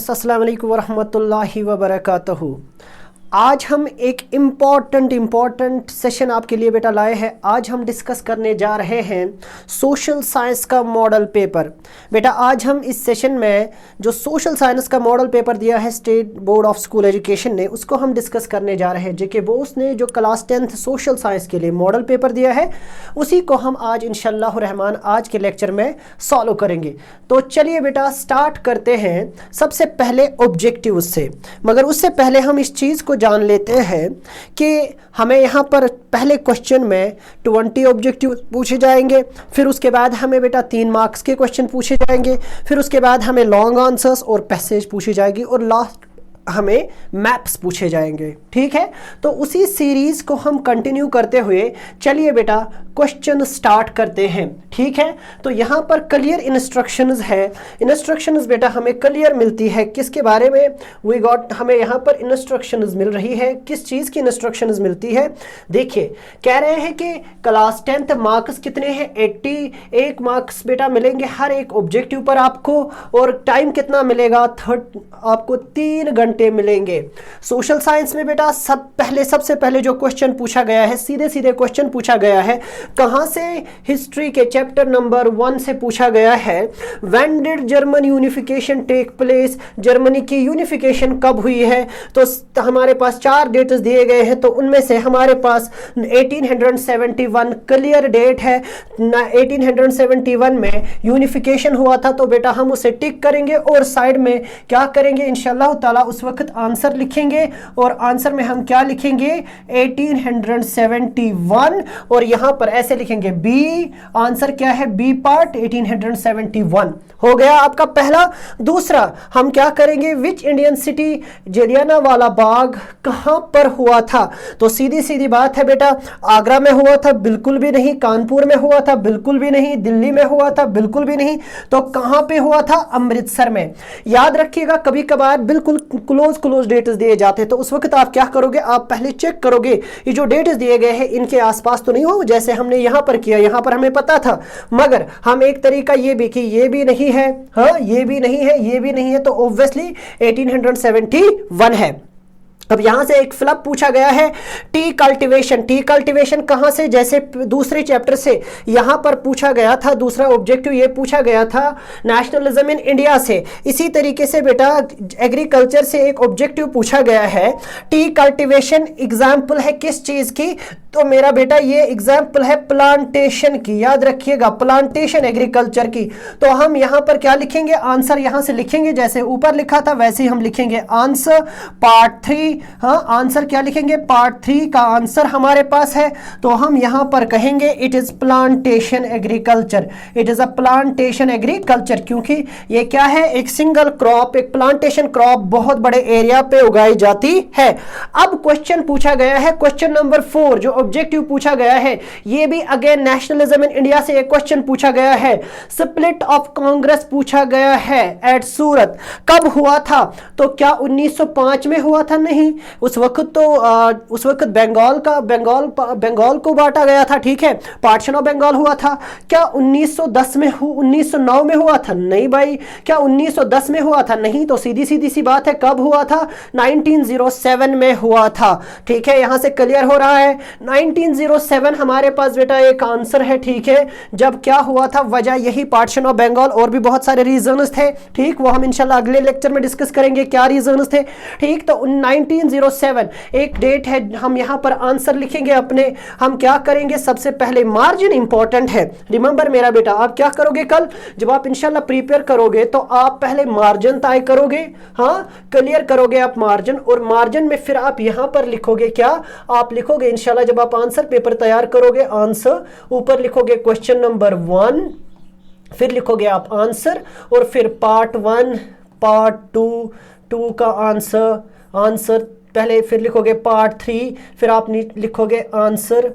अस्सलाम वालेकुम वरहमतुल्लाहि वबरकातुहू। आज हम एक इम्पॉर्टेंट सेशन आपके लिए बेटा लाए हैं। आज हम डिस्कस करने जा रहे हैं सोशल साइंस का मॉडल पेपर। बेटा आज हम इस सेशन में जो सोशल साइंस का मॉडल पेपर दिया है state board of school education ने, उसको हम डिस्कस करने जा रहे हैं। जेके बोस ने जो क्लास 10th सोशल साइंस के लिए मॉडल पेपर दिया है, उसी को हम आज इंशाअल्लाह रहमान आज के लेक्चर में सॉल्व करेंगे। तो चलिए बेटा स्टार्ट करते हैं सबसे पहले ऑब्जेक्टिव से। मगर उससे पहले हम इस चीज़ को जान लेते हैं कि हमें यहाँ पर पहले क्वेश्चन में 20 ऑब्जेक्टिव पूछे जाएंगे, फिर उसके बाद हमें बेटा 3 मार्क्स के क्वेश्चन पूछे जाएंगे, फिर उसके बाद हमें लॉन्ग आंसर्स और पैसेज पूछी जाएगी और लास्ट हमें मैप्स पूछे जाएंगे। ठीक है, तो उसी सीरीज को हम कंटिन्यू करते हुए चलिए बेटा क्वेश्चन स्टार्ट करते हैं। ठीक है, तो यहाँ पर क्लियर इंस्ट्रक्शंस है। इंस्ट्रक्शंस बेटा हमें क्लियर मिलती है किसके बारे में, वी गॉट, हमें यहाँ पर इंस्ट्रक्शंस मिल रही है। किस चीज़ की इंस्ट्रक्शंस मिलती है, देखिए कह रहे हैं कि क्लास 10th मार्क्स कितने हैं, 81 मार्क्स बेटा मिलेंगे हर एक ऑब्जेक्टिव पर आपको, और टाइम कितना मिलेगा, आपको 3 घंटे मिलेंगे। सोशल साइंस में बेटा सबसे पहले जो क्वेश्चन पूछा गया है, सीधे सीधे क्वेश्चन पूछा गया है। कहां से, हिस्ट्री के चैप्टर नंबर 1 से पूछा गया है। When did German unification take place, Germany की यूनिफिकेशन कब हुई है। तो हमारे पास 4 डेट्स दिए गए हैं, तो उनमें से हमारे पास 1871 क्लियर डेट है। 1871 में यूनिफिकेशन हुआ था, तो बेटा हम उसे टिक करेंगे और साइड में क्या करेंगे इंशाअल्लाह ताला उस वक्त आंसर लिखेंगे, और आंसर में हम क्या लिखेंगे 1871, और यहां पर ऐसे लिखेंगे बी, आंसर क्या है बी पार्ट 1871 हो गया आपका पहला। दूसरा हम क्या करेंगे, which Indian city Jallianwala Bagh कहां पर हुआ था। तो सीधी सीधी बात है बेटा, आगरा में हुआ था, बिल्कुल भी नहीं। कानपुर में हुआ था, बिल्कुल भी नहीं। दिल्ली में हुआ था, बिल्कुल भी नहीं। तो कहां पे हुआ था, अमृतसर में। याद रखिएगा कभी कभार बिल्कुल क्लोज डेट्स दिए जाते हैं, तो उस वक्त आप क्या करोगे, आप पहले चेक करोगे ये जो डेट्स दिए गए हैं इनके आसपास तो नहीं हो, जैसे हमने यहां पर किया। यहां पर हमें पता था, मगर हम एक तरीका ये भी कि ये भी नहीं है, हाँ ये भी नहीं है, ये भी नहीं है, तो ऑब्वियसली 1871 है। अब यहां से एक फ्लप पूछा गया है, टी कल्टीवेशन कहां से, जैसे दूसरे चैप्टर से यहां पर पूछा गया था। दूसरा ऑब्जेक्टिव ये पूछा गया था नेशनलिज्म इन इंडिया से। इसी तरीके से बेटा एग्रीकल्चर से एक ऑब्जेक्टिव पूछा गया है, टी कल्टीवेशन एग्जाम्पल है किस चीज की। तो मेरा बेटा ये एग्जाम्पल है प्लांटेशन की, याद रखिएगा प्लांटेशन एग्रीकल्चर की। तो हम यहां पर क्या लिखेंगे, आंसर यहां से लिखेंगे जैसे ऊपर लिखा था वैसे ही हम लिखेंगे आंसर पार्ट 3। हाँ आंसर क्या लिखेंगे, पार्ट 3 का आंसर हमारे पास है। तो हम यहां पर कहेंगे it is plantation agriculture, it is a plantation agriculture, क्योंकि ये क्या है, एक सिंगल क्रॉप, एक प्लांटेशन क्रॉप बहुत बड़े एरिया पे उगाई जाती है। अब क्वेश्चन पूछा गया है, क्वेश्चन नंबर 4 जो ऑब्जेक्टिव पूछा गया है, ये भी अगेन नेशनलिज्म इन इंडिया से एक क्वेश्चन पूछा गया है। स्प्लिट ऑफ कांग्रेस पूछा गया है एट सूरत, कब हुआ था। तो क्या 1905 में हुआ था, नहीं, उस वक्त बंगाल को बांटा गया था। ठीक है, पार्टीशन ऑफ बंगाल हुआ था। क्या 1910 में 1909 में हुआ था, नहीं भाई। क्या 1910 में हुआ था, नहीं। तो सीधी सी बात है, कब हुआ था, 1907 में हुआ था। ठीक है, यहां से क्लियर हो रहा है 1907 हमारे पास बेटा एक आंसर है। ठीक है, जब क्या हुआ था, वजह यही पार्टीशन ऑफ बंगाल, और भी बहुत सारे रीजंस थे। ठीक, वो हम इंशाल्लाह अगले लेक्चर में डिस्कस करेंगे क्या रीजंस थे। ठीक, तो 1907 एक डेट है, हम यहां पर आंसर लिखेंगे अपने। हम क्या करेंगे, सबसे पहले मार्जिन इंपॉर्टेंट है। रिमेंबर मेरा बेटा, आप क्या करोगे कल जब आप इंशाल्लाह प्रिपेयर करोगे, तो आप पहले मार्जिन तय करोगे, हाँ क्लियर करोगे आप मार्जिन, और मार्जिन में फिर आप यहां पर लिखोगे क्या, आप लिखोगे इंशाल्लाह जब आप आंसर पेपर तैयार करोगे, आंसर ऊपर लिखोगे क्वेश्चन नंबर 1, फिर लिखोगे आप आंसर, और फिर पार्ट 1 पार्ट 2 का आंसर पहले फिर लिखोगे पार्ट 3, फिर आप लिखोगे आंसर।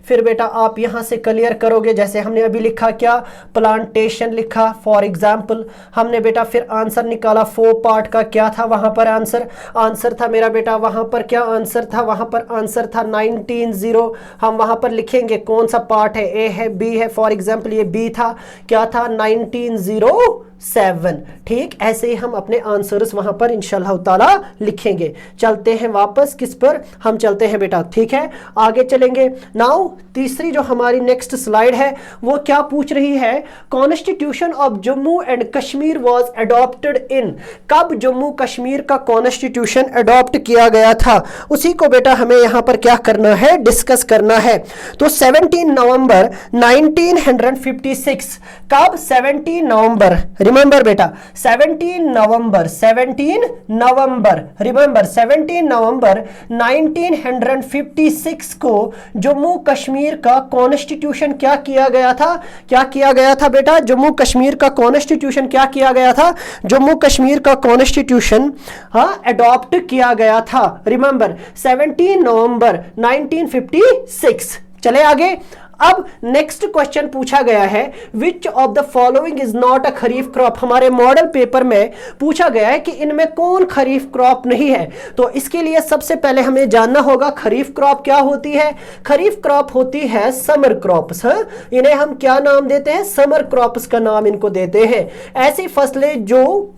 फिर बेटा आप यहां से क्लियर करोगे, जैसे हमने अभी लिखा क्या, प्लांटेशन लिखा फॉर एग्जाम्पल। हमने बेटा फिर आंसर निकाला 4 पार्ट का, क्या था वहां पर आंसर था मेरा बेटा, वहां पर क्या आंसर था, वहां पर आंसर था 19 हम वहां पर लिखेंगे कौन सा पार्ट है, ए है बी है, फॉर एग्जाम्पल ये बी था, क्या था 1907। ठीक, ऐसे ही हम अपने आंसर्स वहां पर इंशाल्लाह ताला लिखेंगे। चलते हैं वापस किस पर, हम चलते हैं बेटा, ठीक है आगे चलेंगे। नाउ तीसरी जो हमारी नेक्स्ट स्लाइड है वो क्या पूछ रही है, constitution of Jammu and Kashmir was adopted in, कब जम्मू कश्मीर का कॉन्स्टिट्यूशन अडॉप्ट किया गया था, उसी को बेटा हमें यहां पर क्या करना है, डिस्कस करना है। तो 17 नवंबर 1956, कब, 17 नवंबर, रिमेंबर बेटा 17 नवंबर रिमेंबर 17 नवंबर 1956 को जम्मू कश्मीर का कॉन्स्टिट्यूशन क्या किया गया था, क्या किया गया था बेटा, जम्मू कश्मीर का कॉन्स्टिट्यूशन क्या किया गया था, जम्मू कश्मीर का कॉन्स्टिट्यूशन अडॉप्ट किया गया था, रिमेंबर 17 नवंबर 1956। चले आगे। अब नेक्स्ट क्वेश्चन पूछा गया है, विच of the following is not a kharif crop, हमारे मॉडल पेपर में पूछा गया है कि इनमें कौन खरीफ क्रॉप नहीं है। तो इसके लिए सबसे पहले हमें जानना होगा खरीफ क्रॉप क्या होती है। खरीफ क्रॉप होती है समर क्रॉप्स, इन्हें हम क्या नाम देते हैं, समर क्रॉप्स का नाम इनको देते हैं। ऐसी फसलें जो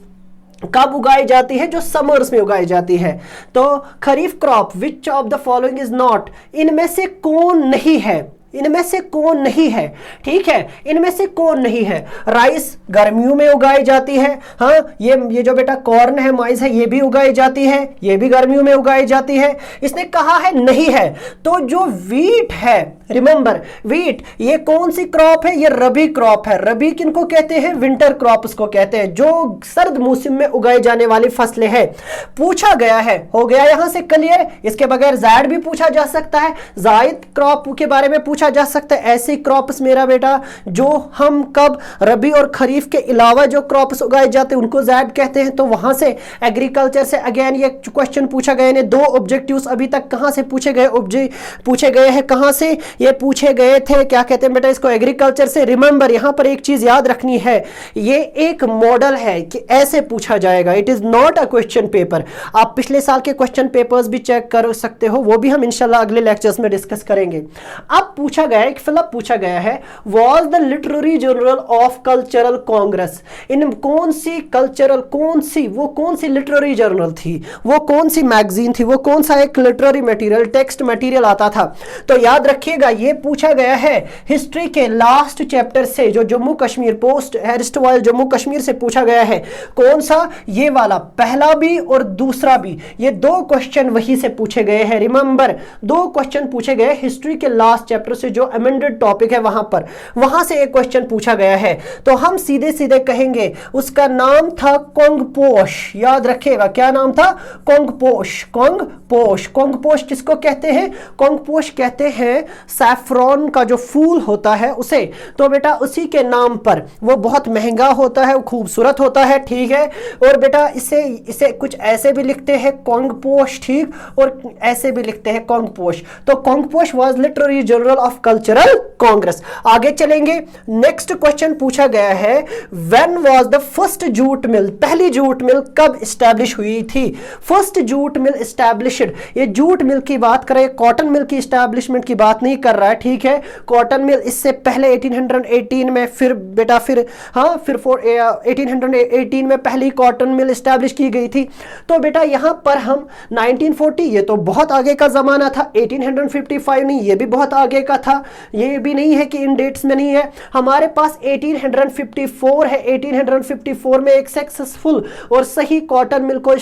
कब उगाई जाती है, जो समर्स में उगाई जाती है। तो kharif crop, which of the following is not, इनमें से कौन नहीं है, इनमें से कौन नहीं है, ठीक है इनमें से कौन नहीं है। राइस गर्मियों में उगाई जाती है, हाँ ये जो बेटा कॉर्न है, माइज है, ये भी उगाई जाती है, ये भी गर्मियों में उगाई जाती है। इसने कहा है नहीं है। तो जो वीट है, रिमेंबर वीट ये कौन सी क्रॉप है, ये रबी क्रॉप है। रबी किनको कहते हैं, विंटर क्रॉप्स को कहते हैं, जो सर्द मौसम में उगाई जाने वाली फसलें हैं। पूछा गया है, हो गया यहां से क्लियर। इसके बगैर जायद भी पूछा जा सकता है, जायद क्रॉप के बारे में पूछा जा सकता है। ऐसे क्रॉप्स मेरा बेटा जो हम कब रबी और खरीफ के अलावा जो क्रॉप्स उगाए जाते हैं उनको जायद कहते हैं। तो वहां से एग्रीकल्चर से अगेन ये क्वेश्चन पूछा गया ने, 2 ऑब्जेक्टिव्स अभी तक कहां से पूछे गए, पूछे गए हैं कहां से, ये पूछे गए थे क्या कहते हैं बेटा इसको, एग्रीकल्चर से। रिमेंबर यहां पर एक चीज याद रखनी है, ये एक मॉडल है कि ऐसे पूछा जाएगा, it is not a question paper. आप पिछले साल के क्वेश्चन पेपर्स भी चेक कर सकते हो, वो भी हम इंशाल्लाह अगले लेक्चर्स में डिस्कस करेंगे। अब पूछा गया है, फिलअप पूछा गया है, was the literary journal of cultural congress, इन कौन सी कल्चरल, कौन सी लिटरेरी जर्नल थी, वो कौन सी मैगजीन थी, वो कौन सा एक लिटरेरी मटेरियल, टेक्स्ट मटेरियल आता था। तो याद रखिएगा ये पूछा गया है हिस्ट्री के लास्ट चैप्टर से, जो जम्मू कश्मीर पोस्ट एरस्टवाइल जम्मू कश्मीर से पूछा गया है। कौन सा, ये वाला, पहला भी और दूसरा भी, ये 2 क्वेश्चन वही से पूछे गए हैं। रिमेंबर 2 क्वेश्चन पूछे गए हिस्ट्री के लास्ट चैप्टर से, जो अमेंडेड टॉपिक है वहां से एक क्वेश्चन पूछा गया है। तो हम सीधे सीधे कहेंगे उसका नाम था कोंगपोश। याद रखिएगा क्या नाम था, कोंगपोश। कोंगपोश किसको कहते हैं, कोंगपोश कहते हैं सैफ्रॉन का जो फूल होता है उसे। तो बेटा उसी के नाम पर, वो बहुत महंगा होता है, खूबसूरत होता है, ठीक है। और बेटा इसे कुछ ऐसे भी लिखते हैं कोंगपोश, ठीक, और ऐसे भी लिखते हैं कोंगपोश। तो Kongposh was literary journal of cultural congress. आगे चलेंगे, नेक्स्ट क्वेश्चन पूछा गया है, when was the first jute mill, पहली जूट मिल कब एस्टैब्लिश हुई थी। फर्स्ट जूट मिल एस्टैब्लिश्ड, ये जूट मिल की बात करें, कॉटन मिल की एस्टैब्लिशमेंट की बात नहीं कर रहा है, ठीक है। कॉटन मिल इससे पहले 1818 में, फिर बेटा फिर 1818 में पहली कॉटन मिल एस्टैब्लिश की गई थी। तो बेटा यहां पर हम 1940, ये तो बहुत आगे का जमाना था, 1855 नहीं, ये भी बहुत आगे का था, ये भी नहीं है कि इन डेट्स में नहीं है। हमारे पास 1854 है, 1854 में एक सक्सेसफुल और सही कॉटन मिल को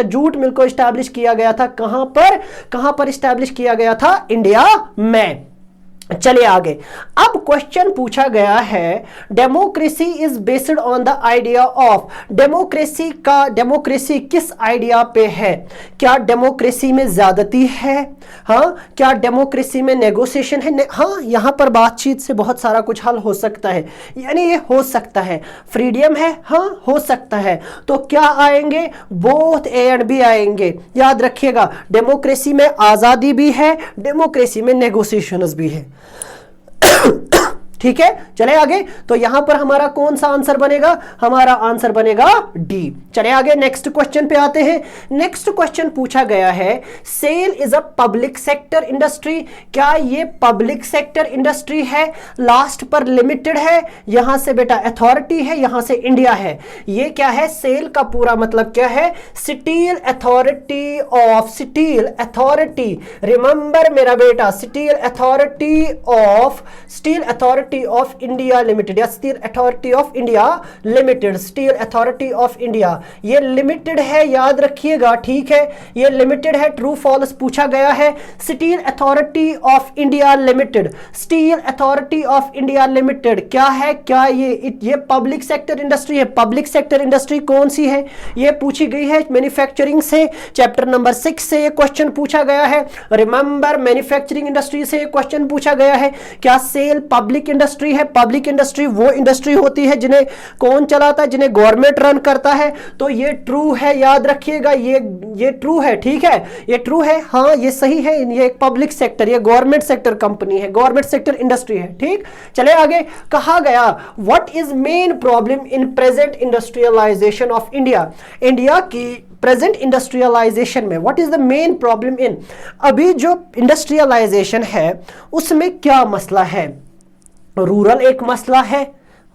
जूट मिल को एस्टैब्लिश किया गया था। कहां पर एस्टैब्लिश किया गया था, इंडिया में। चलिए आगे। अब क्वेश्चन पूछा गया है democracy is based on the idea of, democracy किस आइडिया पे है? क्या डेमोक्रेसी में ज्यादती है? हाँ, क्या डेमोक्रेसी में नेगोशिएशन है? हाँ, यहां पर बातचीत से बहुत सारा कुछ हल हो सकता है, यानी ये हो सकता है। फ्रीडम है? हाँ, हो सकता है। तो क्या आएंगे? बोथ ए एंड बी आएंगे। याद रखिएगा, डेमोक्रेसी में आजादी भी है, डेमोक्रेसी में नेगोशिएशंस भी है। ठीक है, चले आगे। तो यहां पर हमारा कौन सा आंसर बनेगा? हमारा आंसर बनेगा डी। चले आगे, नेक्स्ट क्वेश्चन पे आते हैं। नेक्स्ट क्वेश्चन पूछा गया है SAIL is a public sector industry. क्या ये पब्लिक सेक्टर इंडस्ट्री है? लास्ट पर लिमिटेड है, यहां से बेटा अथॉरिटी है, यहां से इंडिया है। ये क्या है? सेल का पूरा मतलब क्या है? Steel authority of, steel authority, remember मेरा बेटा, steel authority of India limited या steel authority of India limited, steel authority of India. ये लिमिटेड है, याद रखिएगा, ठीक है, ये लिमिटेड है। ट्रू फॉल्स पूछा गया है। Steel authority of India limited, steel authority of India limited क्या है? क्या ये पब्लिक सेक्टर इंडस्ट्री है? पब्लिक सेक्टर इंडस्ट्री कौन सी है? ये पूछी गई है मैन्युफैक्चरिंग से, चैप्टर नंबर 6 से ये क्वेश्चन पूछा गया है। रिमेंबर, मैन्युफैक्चरिंग इंडस्ट्री से ये क्वेश्चन पूछा गया है। क्या सेल पब्लिक इंडस्ट्री है? पब्लिक इंडस्ट्री वो इंडस्ट्री होती है जिन्हें कौन चलाता है? जिन्हें गवर्नमेंट रन करता है। तो ये ट्रू है, याद रखिएगा, ये ट्रू है, ठीक है, ये ट्रू है, हाँ ये सही है। ये एक पब्लिक सेक्टर, ये गवर्नमेंट सेक्टर कंपनी है, गवर्नमेंट सेक्टर इंडस्ट्री है, ठीक। चले आगे। कहा गया what is main problem in present industrialisation of India. India की प्रेजेंट इंडस्ट्रियलाइजेशन में what is the main problem in, अभी जो इंडस्ट्रियलाइजेशन है उसमें क्या मसला है? रूरल एक मसला है,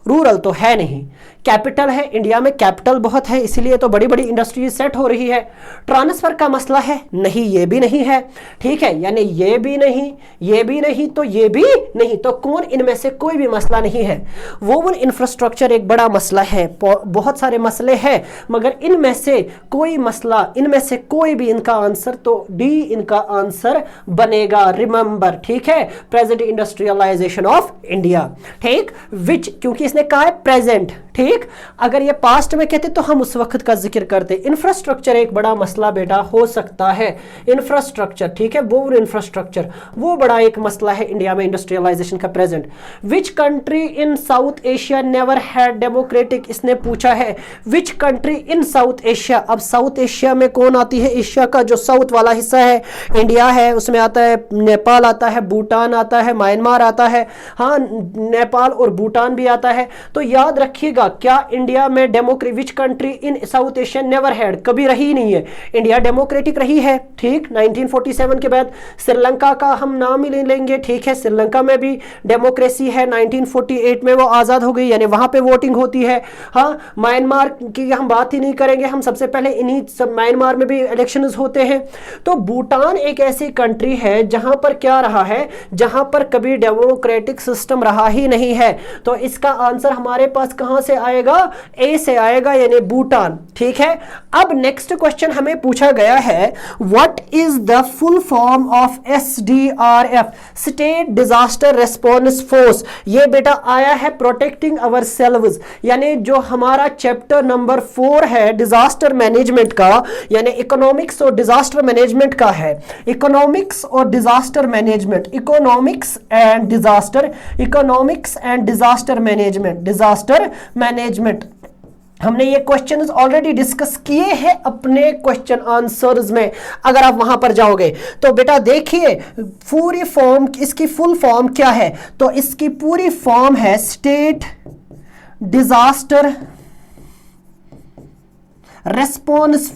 रूरल तो है नहीं। कैपिटल है, इंडिया में कैपिटल बहुत है, इसीलिए तो बड़ी बड़ी इंडस्ट्रीज सेट हो रही है। ट्रांसफर का मसला है? नहीं, ये भी नहीं है, ठीक है, यानी ये भी नहीं, ये भी नहीं, तो ये भी नहीं। तो कौन? इनमें से कोई भी मसला नहीं है। वोवन इंफ्रास्ट्रक्चर एक बड़ा मसला है, बहुत सारे मसले हैं, मगर इनमें से कोई मसला, इनमें से कोई भी, इनका आंसर तो डी इनका आंसर बनेगा। रिमेंबर, ठीक है, प्रेजेंट इंडस्ट्रियलाइजेशन ऑफ इंडिया, ठीक। विच, क्योंकि इसने कहा है प्रेजेंट, ठीक। अगर ये पास्ट में कहते तो हम उस वक्त का जिक्र करते। इंफ्रास्ट्रक्चर एक बड़ा मसला बेटा हो सकता है, इंफ्रास्ट्रक्चर, ठीक है, वो इंफ्रास्ट्रक्चर वो बड़ा एक मसला है इंडिया में इंडस्ट्रियलाइजेशन का present. Which country in south Asia never had democratic, इसने पूछा है which country in south Asia. अब साउथ एशिया में कौन आती है? एशिया का जो साउथ वाला हिस्सा है, इंडिया है, उसमें आता है नेपाल आता है, भूटान आता है, म्यांमार आता है, हाँ नेपाल और भूटान भी आता है। तो याद रखिएगा, क्या इंडिया में which country in south Asia never had, कभी रही नहीं है। इंडिया डेमोक्रेटिक रही है, ठीक। 1947 के बाद श्रीलंका का हम नाम ही ले लेंगे, ठीक है, श्रीलंका में भी डेमोक्रेसी है। 1948 में वो आजाद हो गई, यानी वहां पे वोटिंग होती है। हाँ, म्यांमार की हम बात ही नहीं करेंगे, हम सबसे पहले इन्हीं सब म्यांमार में भी इलेक्शंस होते हैं। तो भूटान एक ऐसी कंट्री है जहां पर क्या रहा है, जहां पर कभी डेमोक्रेटिक सिस्टम रहा ही नहीं है। तो इसका आंसर हमारे पास कहां से आएगा? ए से आएगा, यानी भूटान, ठीक है। अब नेक्स्ट क्वेश्चन हमें पूछा गया है what is the full form of SDRF, state disaster response force. ये बेटा आया है प्रोटेक्टिंग अवर सेल्व्स, यानी जो हमारा चैप्टर नंबर 4 है डिजास्टर मैनेजमेंट का, यानी इकोनॉमिक्स और डिजास्टर मैनेजमेंट का है। इकोनॉमिक्स और disaster management, economics and disaster management, हमने ये क्वेश्चंस ऑलरेडी डिस्कस किए हैं अपने क्वेश्चन आंसर्स में। अगर आप वहां पर जाओगे तो बेटा देखिए पूरी फॉर्म, इसकी फुल फॉर्म क्या है? तो इसकी पूरी फॉर्म है स्टेट डिजास्टर रेस्पॉन्स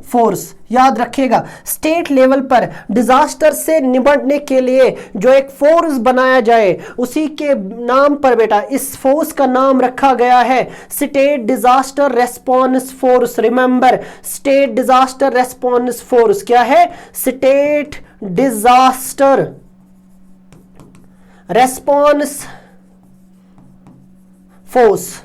फोर्स। याद रखिएगा, स्टेट लेवल पर डिजास्टर से निपटने के लिए जो एक फोर्स बनाया जाए, उसी के नाम पर बेटा इस फोर्स का नाम रखा गया है state disaster response force. Remember, state disaster response force क्या है? स्टेट डिजास्टर रेस्पॉन्स फोर्स,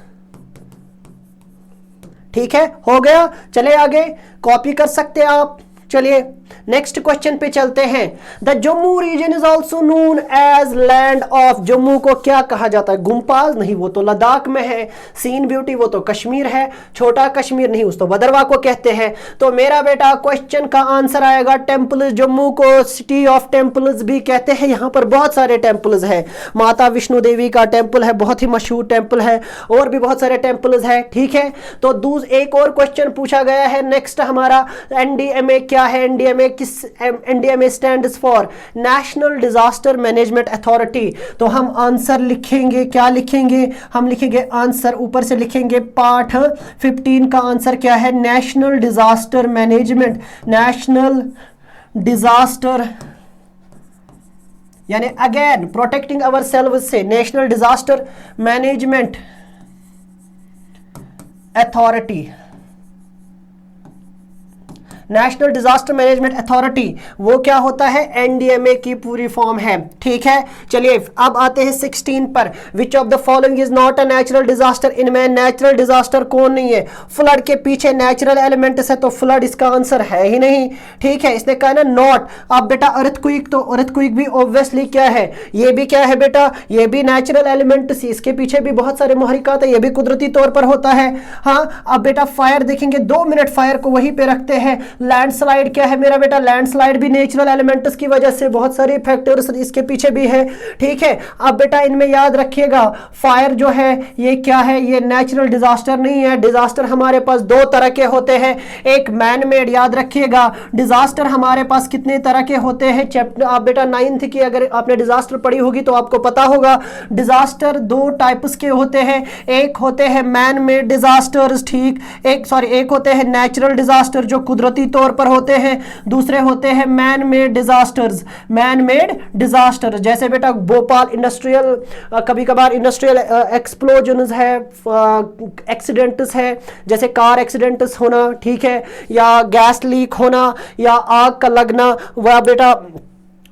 ठीक है, हो गया। चले आगे, कॉपी कर सकते हैं आप। चलिए नेक्स्ट क्वेश्चन पे चलते हैं। The Jammu region is also known as land of, Jammu को क्या कहा जाता है? गुम्पाज नहीं, वो तो लद्दाख में है। सीन ब्यूटी वो तो कश्मीर है। छोटा कश्मीर नहीं, उस तो भद्रवाह को कहते हैं। तो मेरा बेटा क्वेश्चन का आंसर आएगा टेम्पल्स। जम्मू को सिटी ऑफ टेम्पल्स भी कहते हैं। यहां पर बहुत सारे टेम्पल्स है। माता विष्णु देवी का टेम्पल है, बहुत ही मशहूर टेम्पल है, और भी बहुत सारे टेम्पल्स है। ठीक है, तो एक और क्वेश्चन पूछा गया है। नेक्स्ट हमारा एनडीएमए क्या है? एनडीएमए किस, NDMA stands for national disaster management authority. तो हम आंसर लिखेंगे, क्या लिखेंगे? हम लिखेंगे आंसर, ऊपर से लिखेंगे पार्ट 15 का आंसर क्या है? National disaster management, national disaster यानी अगेन प्रोटेक्टिंग अवर सेल्व से national disaster management authority. National disaster management authority वो क्या होता है? एनडीएमए की पूरी फॉर्म है। ठीक है, चलिए अब आते हैं 16 पर। विच of the following is not a natural disaster? इनमें नेचुरल डिजास्टर कौन नहीं है? फ्लड के पीछे नेचुरल एलिमेंट्स है, तो फ्लड इसका आंसर है ही नहीं। ठीक है, इसने कहा ना नॉट। अब बेटा अर्थक्वेक, तो अर्थक्वेक भी ऑब्वियसली क्या है? ये भी क्या है बेटा? ये भी नेचुरल एलिमेंट्स, इसके पीछे भी बहुत सारे मुहरिकात है, ये भी कुदरती तौर पर होता है। हाँ, अब बेटा फायर देखेंगे, 2 मिनट फायर को वहीं पे रखते हैं। लैंडस्लाइड क्या है मेरा बेटा? लैंडस्लाइड भी नेचुरल एलिमेंट्स की वजह से, बहुत सारे फैक्टर्स इसके पीछे भी है। ठीक है, अब बेटा इनमें याद रखिएगा फायर जो है ये क्या है? ये नेचुरल डिजास्टर नहीं है। डिजास्टर हमारे पास 2 तरह के होते हैं, एक मैन मेड। याद रखिएगा डिजास्टर हमारे पास कितने तरह के होते हैं? चैप्टर आप बेटा 9th की अगर आपने डिजास्टर पढ़ी होगी तो आपको पता होगा। डिजास्टर 2 टाइप्स के होते हैं, एक होते हैं मैन मेड डिजास्टर्स, ठीक, एक होते हैं नेचुरल डिजास्टर जो कुदरती तौर पर होते हैं, दूसरे होते हैं man made disasters. Man made disaster जैसे बेटा भोपाल इंडस्ट्रियल, कभी कभार इंडस्ट्रियल एक्सप्लोजन्स है, एक्सीडेंट्स है, जैसे कार एक्सीडेंट्स होना, ठीक है, या गैस लीक होना, या आग का लगना, वह बेटा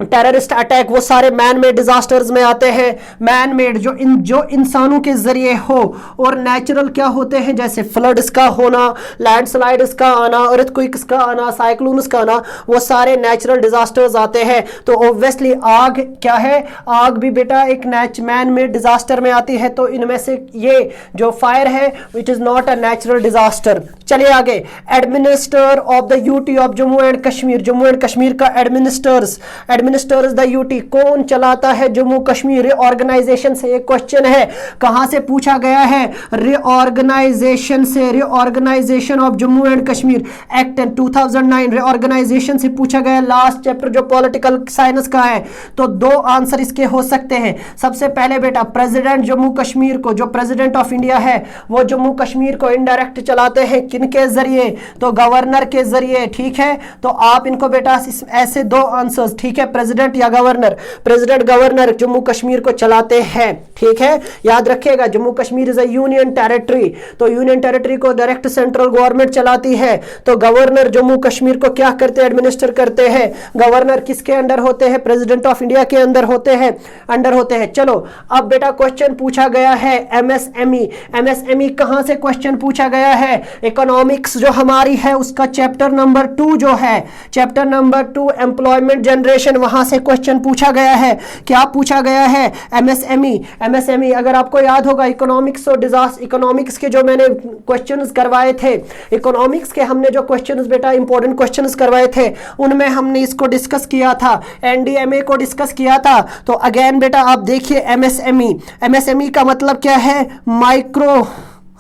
टेररिस्ट अटैक, वो सारे मैन मेड डिजास्टर्स में आते हैं। मैन मेड जो इंसानों के जरिए हो, और नेचुरल क्या होते हैं? जैसे फ्लड्स का होना, लैंडस्लाइड्स का आना, अर्थक्वेक्स का आना, साइक्लोन्स का आना, वो सारे नेचुरल डिजास्टर्स आते हैं। तो ऑब्वियसली आग क्या है? आग भी बेटा एक मैन मेड डिजास्टर में आती है। तो इनमें से ये जो फायर है which is not a natural disaster. चलिए आगे, administer of the UT of Jammu and Kashmir. Jammu and Kashmir का एडमिनिस्टर्स द यूटी कौन चलाता है? जम्मू कश्मीर रिऑर्गेनाइजेशन से एक क्वेश्चन है, कहां से पूछा गया है? रिऑर्गेनाइजेशन से, reorganisation of Jammu and Kashmir act 2009 reorganisation से पूछा गया। लास्ट चैप्टर जो पॉलिटिकल साइंस का है, तो 2 आंसर इसके हो सकते हैं। सबसे पहले बेटा प्रेसिडेंट जम्मू कश्मीर को, जो प्रेसिडेंट ऑफ इंडिया है वो जम्मू कश्मीर को इनडायरेक्ट चलाते हैं, किनके जरिए? तो गवर्नर के जरिए। ठीक है, तो आप इनको बेटा ऐसे 2 आंसर्स, ठीक है, प्रेसिडेंट या governor. President governor Jammu Kashmir को चलाते हैं। ठीक है, याद रखिएगा Jammu Kashmir is a union territory, तो यूनियन टेरिटरी को डायरेक्ट सेंट्रल गवर्नमेंट चलाती है। तो गवर्नर जम्मू कश्मीर को क्या करते हैं? एडमिनिस्टर करते हैं। गवर्नर किसके अंडर होते हैं? प्रेसिडेंट ऑफ इंडिया के अंदर होते हैं। चलो अब बेटा क्वेश्चन पूछा गया है एमएसएमई। एमएसएमई कहां से क्वेश्चन पूछा गया है? इकोनॉमिक्स जो हमारी है उसका चैप्टर नंबर 2 जो है, चैप्टर नंबर 2 एम्प्लॉयमेंट जनरेशन, वहां से क्वेश्चन पूछा गया है। क्या पूछा गया है? एमएसएमई अगर आपको याद होगा, इकोनॉमिक्स और डिजास्टर, इकोनॉमिक्स के जो मैंने क्वेश्चंस करवाए थे, इकोनॉमिक्स के हमने जो क्वेश्चंस बेटा इंपॉर्टेंट क्वेश्चंस करवाए थे, उनमें हमने इसको डिस्कस किया था, एनडीएमए को डिस्कस किया था। तो अगेन बेटा आप देखिए एमएसएमई का मतलब क्या है? माइक्रो,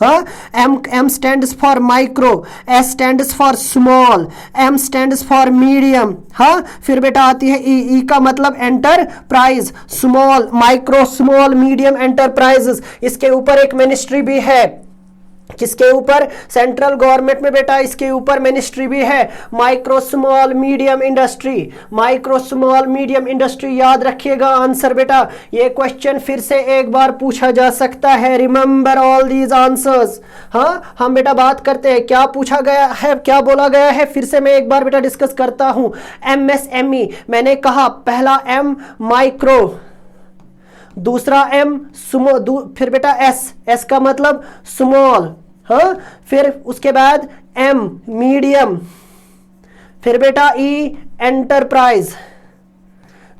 हाँ, M stands for micro, S stands for small, M stands for medium, हाँ, फिर बेटा आती है E का मतलब enterprise, small, micro, small, medium enterprises. इसके ऊपर एक मिनिस्ट्री भी है, किसके ऊपर? सेंट्रल गवर्नमेंट में बेटा इसके ऊपर मिनिस्ट्री भी है, micro small medium industry. Micro small medium industry याद रखिएगा आंसर बेटा। ये क्वेश्चन फिर से एक बार पूछा जा सकता है, रिमेंबर ऑल दीज आंसर्स। हाँ, हम बेटा बात करते हैं क्या पूछा गया है, क्या बोला गया है, फिर से मैं एक बार बेटा डिस्कस करता हूं। एमएसएमई मैंने कहा, पहला एम माइक्रो, दूसरा एम फिर बेटा एस का मतलब स्मॉल, फिर उसके बाद एम मीडियम, फिर बेटा ई एंटरप्राइज,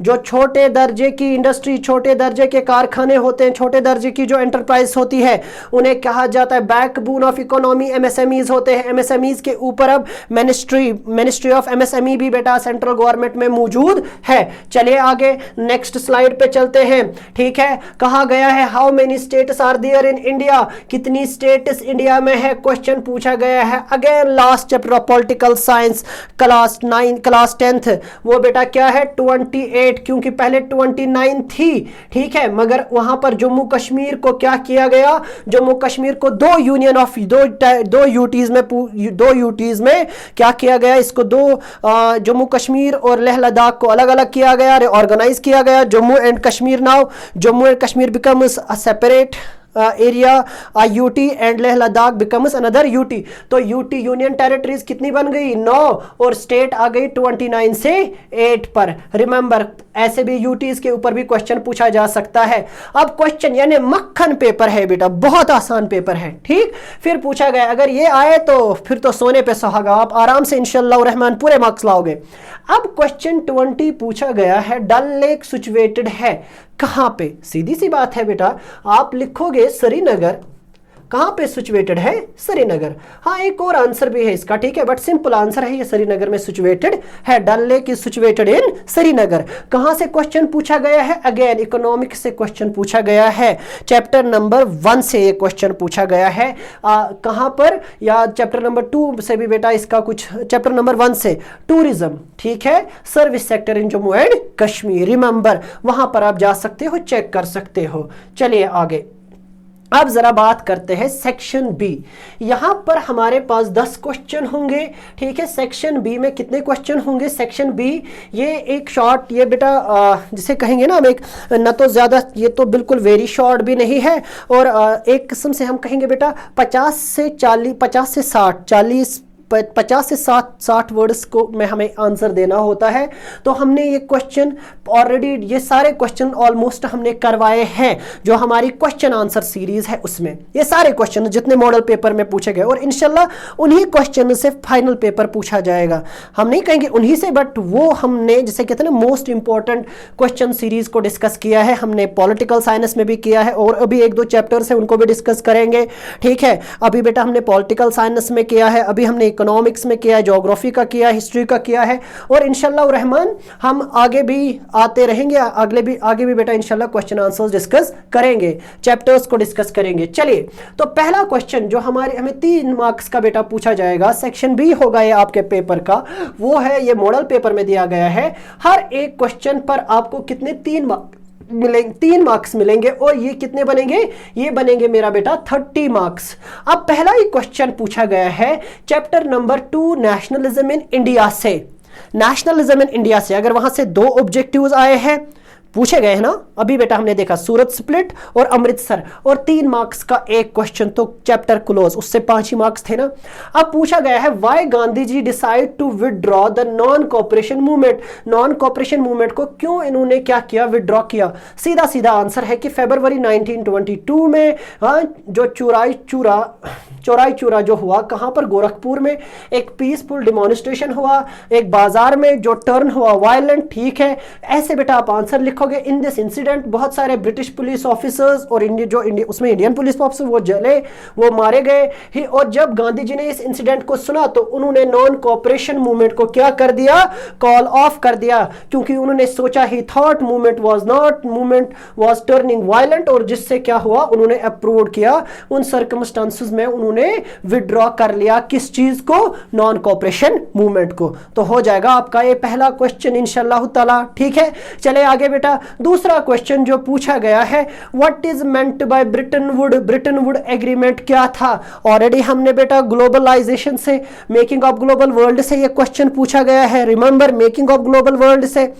जो छोटे दर्जे की इंडस्ट्री, छोटे दर्जे के कारखाने होते हैं, छोटे दर्जे की जो एंटरप्राइज होती है, उन्हें कहा जाता है बैकबोन ऑफ इकोनॉमी, एमएसएमईज होते हैं। एमएसएमईज के ऊपर अब मिनिस्ट्री ऑफ एमएसएमई भी बेटा सेंट्रल गवर्नमेंट में मौजूद है। चलिए आगे नेक्स्ट स्लाइड पे चलते हैं। ठीक है, कहा गया है how many states are there in India, कितनी स्टेट्स इंडिया में है, क्वेश्चन पूछा गया है। Again last chapter of political science class 10th, वो बेटा क्या है 28, क्योंकि पहले 29 थी। ठीक है, मगर वहां पर जम्मू कश्मीर को क्या किया गया, जम्मू कश्मीर को दो यूटीज में क्या किया गया, इसको जम्मू कश्मीर और लेह लद्दाख को अलग अलग किया गया, ऑर्गेनाइज किया गया। Jammu and Kashmir now, Jammu and Kashmir becomes a separate area, UT, and Leh Ladakh becomes another UT. तो यूटी यूनियन टेरिटरीज कितनी बन गई 9, और स्टेट आ गई 29 से 8 पर। रिमेंबर, ऐसे भी यूटीज के ऊपर भी क्वेश्चन पूछा जा सकता है। अब क्वेश्चन यानी मक्खन पेपर है बेटा, बहुत आसान पेपर है। ठीक, फिर पूछा गया अगर ये आए तो फिर तो सोने पे सुहागा, आप आराम से इंशाल्लाह रहमान पूरे मार्क्स लाओगे। अब क्वेश्चन 20 पूछा गया है डल लेक सिचुएटेड है कहां पे, सीधी सी बात है बेटा, आप लिखोगे श्रीनगर, कहां पे सिचुएटेड है, श्रीनगर। हाँ, एक और आंसर भी है इसका, ठीक है, बट सिंपल आंसर है ये श्रीनगर में सिचुएटेड है। Dal lake is situated in Srinagar. कहां से क्वेश्चन पूछा गया है, अगेन इकोनॉमिक्स से क्वेश्चन पूछा गया है। चैप्टर नंबर 1 से ये क्वेश्चन पूछा गया है। कहां पर, या चैप्टर नंबर 2 से भी बेटा इसका कुछ, चैप्टर नंबर 1 से टूरिज्म, ठीक है, service sector in Jammu and Kashmir. Remember, वहां पर आप जा सकते हो, चेक कर सकते हो। चलिए आगे, अब जरा बात करते हैं सेक्शन बी। यहां पर हमारे पास 10 क्वेश्चन होंगे। ठीक है, सेक्शन बी में कितने क्वेश्चन होंगे, सेक्शन बी ये एक शॉर्ट, ये बेटा जिसे कहेंगे ना हम एक, न तो ज्यादा, ये तो बिल्कुल वेरी शॉर्ट भी नहीं है, और एक किस्म से हम कहेंगे बेटा 50 से 60 वर्ड्स को में हमें आंसर देना होता है। तो हमने ये क्वेश्चन ऑलरेडी, ये सारे क्वेश्चन ऑलमोस्ट हमने करवाए हैं जो हमारी क्वेश्चन आंसर सीरीज है उसमें। ये सारे क्वेश्चन जितने मॉडल पेपर में पूछे गए, और इंशाल्लाह उन्हीं क्वेश्चन से फाइनल पेपर पूछा जाएगा। हम नहीं कहेंगे उन्हीं से, बट वो हमने जिसे कहते हैं ना मोस्ट इंपॉर्टेंट क्वेश्चन सीरीज को डिस्कस किया है। हमने पॉलिटिकल साइंस में भी किया है, और अभी 1-2 चैप्टर्स है उनको भी डिस्कस करेंगे। ठीक है, अभी बेटा हमने पॉलिटिकल साइंस में किया है, अभी हमने इकोनॉमिक्स में किया है, ज्योग्राफी का किया है, हिस्ट्री का किया है, और इंशाल्लाह रहमान हम आगे भी आते रहेंगे। आगे भी बेटा इंशाल्लाह क्वेश्चन आंसर्स डिस्कस करेंगे, चैप्टर्स को डिस्कस करेंगे। चलिए, तो पहला क्वेश्चन जो हमें 3 मार्क्स का बेटा पूछा जाएगा, सेक्शन बी होगा ये आपके पेपर का, वो है, ये मॉडल पेपर में दिया गया है। हर एक क्वेश्चन पर आपको कितने 3 मार्क्स मिलेंगे, और ये कितने बनेंगे, ये बनेंगे मेरा बेटा 30 मार्क्स। अब पहला ही क्वेश्चन पूछा गया है chapter number 2 nationalism in India से। नेशनलिज्म इन इंडिया से अगर वहां से 2 ऑब्जेक्टिव्स आए हैं, पूछे गए हैं ना, अभी बेटा हमने देखा सूरत स्प्लिट और अमृतसर, और 3 मार्क्स का एक क्वेश्चन, तो चैप्टर क्लोज, उससे 5 ही मार्क्स थे ना। अब पूछा गया है why Gandhi ji decide to withdraw the non cooperation movement. Non cooperation movement को क्यों इन्होंने क्या किया, विदड्रॉ किया। सीधा सीधा आंसर है कि फरवरी 1922 में जो चौराई चूरा जो हुआ, कहां पर, गोरखपुर में, एक पीसफुल डिमॉन्स्ट्रेशन हुआ, एक बाजार में जो टर्न हुआ वायलेंट। ठीक है, ऐसे बेटा आप आंसर लिखोगे। इन दिस इंसिडेंट बहुत सारे ब्रिटिश पुलिस ऑफिसर्स और उसमें इंडियन पुलिस ऑफिसर वो जले, वो मारे गए। और जब गांधी जी ने इस इंसिडेंट को सुना तो उन्होंने नॉन कोऑपरेशन मूवमेंट को क्या कर दिया, कॉल ऑफ कर दिया, क्योंकि उन्होंने सोचा ही thought movement was turning violent, और जिससे क्या हुआ, उन्होंने अप्रूव किया। उन सर्कमस्टांसेस में उन्होंने विड्रॉ कर लिया किस चीज को, नॉन कोऑपरेशन मूवमेंट को। तो हो जाएगा आपका ये पहला क्वेश्चन इंशाल्लाह ताला। ठीक है, चले आगे बेटा। दूसरा क्वेश्चन जो पूछा गया है, what is meant by Britain would agreement क्या था। ऑलरेडी हमने बेटा ग्लोबलाइजेशन से, मेकिंग ऑफ ग्लोबल वर्ल्ड से ये क्वेश्चन पूछा गया है। Remember, making of global world से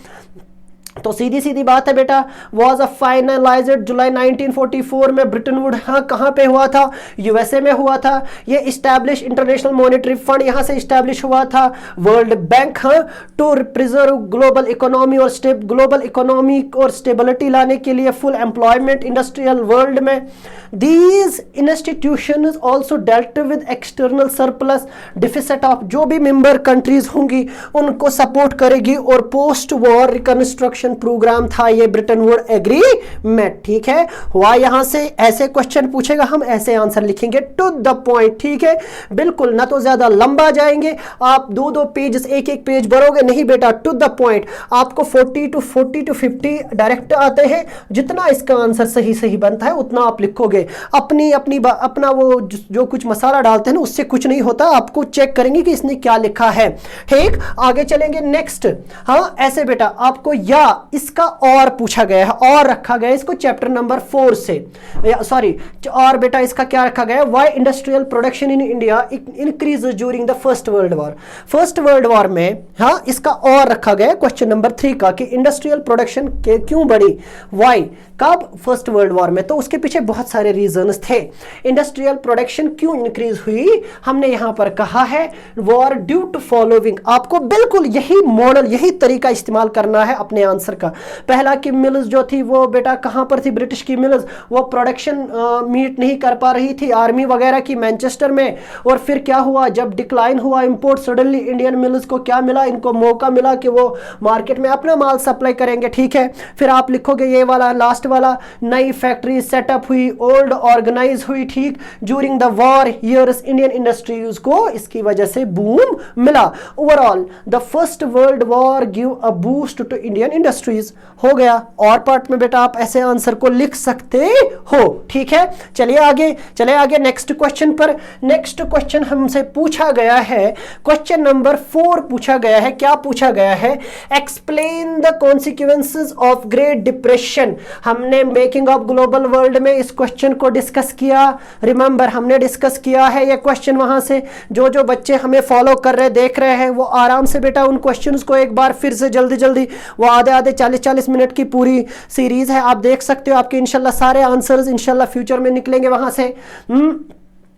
तो सीधी सीधी बात है बेटा, वॉज अ फाइनलाइज्ड जुलाई 1944 में। ब्रिटेन वुड हाँ कहाँ पे हुआ था? यूएसए में हुआ था। ये इस्टेब्लिश इंटरनेशनल मॉनेटरी फंड यहाँ से इस्टेब्लिश हुआ था। वर्ल्ड बैंक हाँ टू प्रिजर्व ग्लोबल इकोनॉमी और ग्लोबल इकोनॉमी और स्टेबिलिटी लाने के लिए, फुल एम्प्लॉयमेंट इंडस्ट्रियल वर्ल्ड में। These institution also dealt with external surplus deficit of, जो भी मेंबर कंट्रीज होंगी उनको सपोर्ट करेगी। और पोस्ट वॉर रिकंस्ट्रक्शन प्रोग्राम था ये ब्रिटेन वुड एग्रीमेंट। ठीक है, हुआ यहां से ऐसे क्वेश्चन पूछेगा, हम ऐसे आंसर लिखेंगे टू द पॉइंट। ठीक है, बिल्कुल ना तो ज्यादा लंबा जाएंगे, आप दो दो पेज एक एक पेज भरोगे नहीं बेटा, टू द पॉइंट। आपको 40 टू 50 डायरेक्ट आते हैं, जितना इसका आंसर सही सही बनता है उतना आप लिखोगे। अपना वो जो कुछ मसाला डालते हैं ना उससे कुछ नहीं होता, आपको चेक करेंगे कि इसने क्या लिखा है। ठीक, आगे चलेंगे नेक्स्ट। हाँ ऐसे बेटा आपको या इसका और पूछा गया है, और रखा गया है इसको चैप्टर नंबर 4 से, सॉरी और बेटा इसका क्या रखा गया है? Why industrial production in India increase during the first world war. First world war में हाँ इसका और रखा गया है क्वेश्चन नंबर 3 का कि इंडस्ट्रियल प्रोडक्शन के क्यों बढ़ी, व्हाई, कब? फर्स्ट वर्ल्ड वॉर में। तो उसके पीछे बहुत सारे रीजंस थे। इंडस्ट्रियल प्रोडक्शन क्यों इंक्रीज हुई, हमने यहां पर कहा है वॉर ड्यू टू फॉलोइंग। आपको बिल्कुल यही मॉडल यही तरीका इस्तेमाल करना है अपने आंसर का। पहला कि मिल्स जो थी वो बेटा कहां पर थी? ब्रिटिश की मिल्स, वो प्रोडक्शन मीट नहीं कर पा रही थी आर्मी वगैरह की मैनचेस्टर में। और फिर क्या हुआ, जब डिक्लाइन हुआ इंपोर्ट, सडनली इंडियन मिल्स को क्या मिला? इनको मौका मिला कि वो मार्केट में अपना माल सप्लाई करेंगे। ठीक है, फिर आप लिखोगे ये वाला लास्ट वाला, नई फैक्ट्री सेटअप हुई, ओल्ड ऑर्गेनाइज हुई। ठीक, during the war years Indian industries को इसकी वजह से बूम मिला। Overall the first world war give a boost to Indian industries. हो गया, और पार्ट में बेटा आप ऐसे आंसर को लिख सकते हो। ठीक है, चलिए आगे नेक्स्ट क्वेश्चन पर। नेक्स्ट क्वेश्चन हमसे पूछा गया है, क्वेश्चन नंबर 4 पूछा गया है। क्या पूछा गया है? Explain the consequences of great depression. हमने मेकिंग ऑफ ग्लोबल वर्ल्ड में इस क्वेश्चन को डिस्कस किया। रिमेंबर हमने डिस्कस किया है ये क्वेश्चन। वहां से जो बच्चे हमें फॉलो कर रहे देख रहे हैं वो आराम से बेटा उन क्वेश्चंस को एक बार फिर से जल्दी वो आधे 40-40 मिनट की पूरी सीरीज है, आप देख सकते हो। आपके इंशाल्लाह सारे आंसर्स इंशाल्लाह फ्यूचर में निकलेंगे वहां से।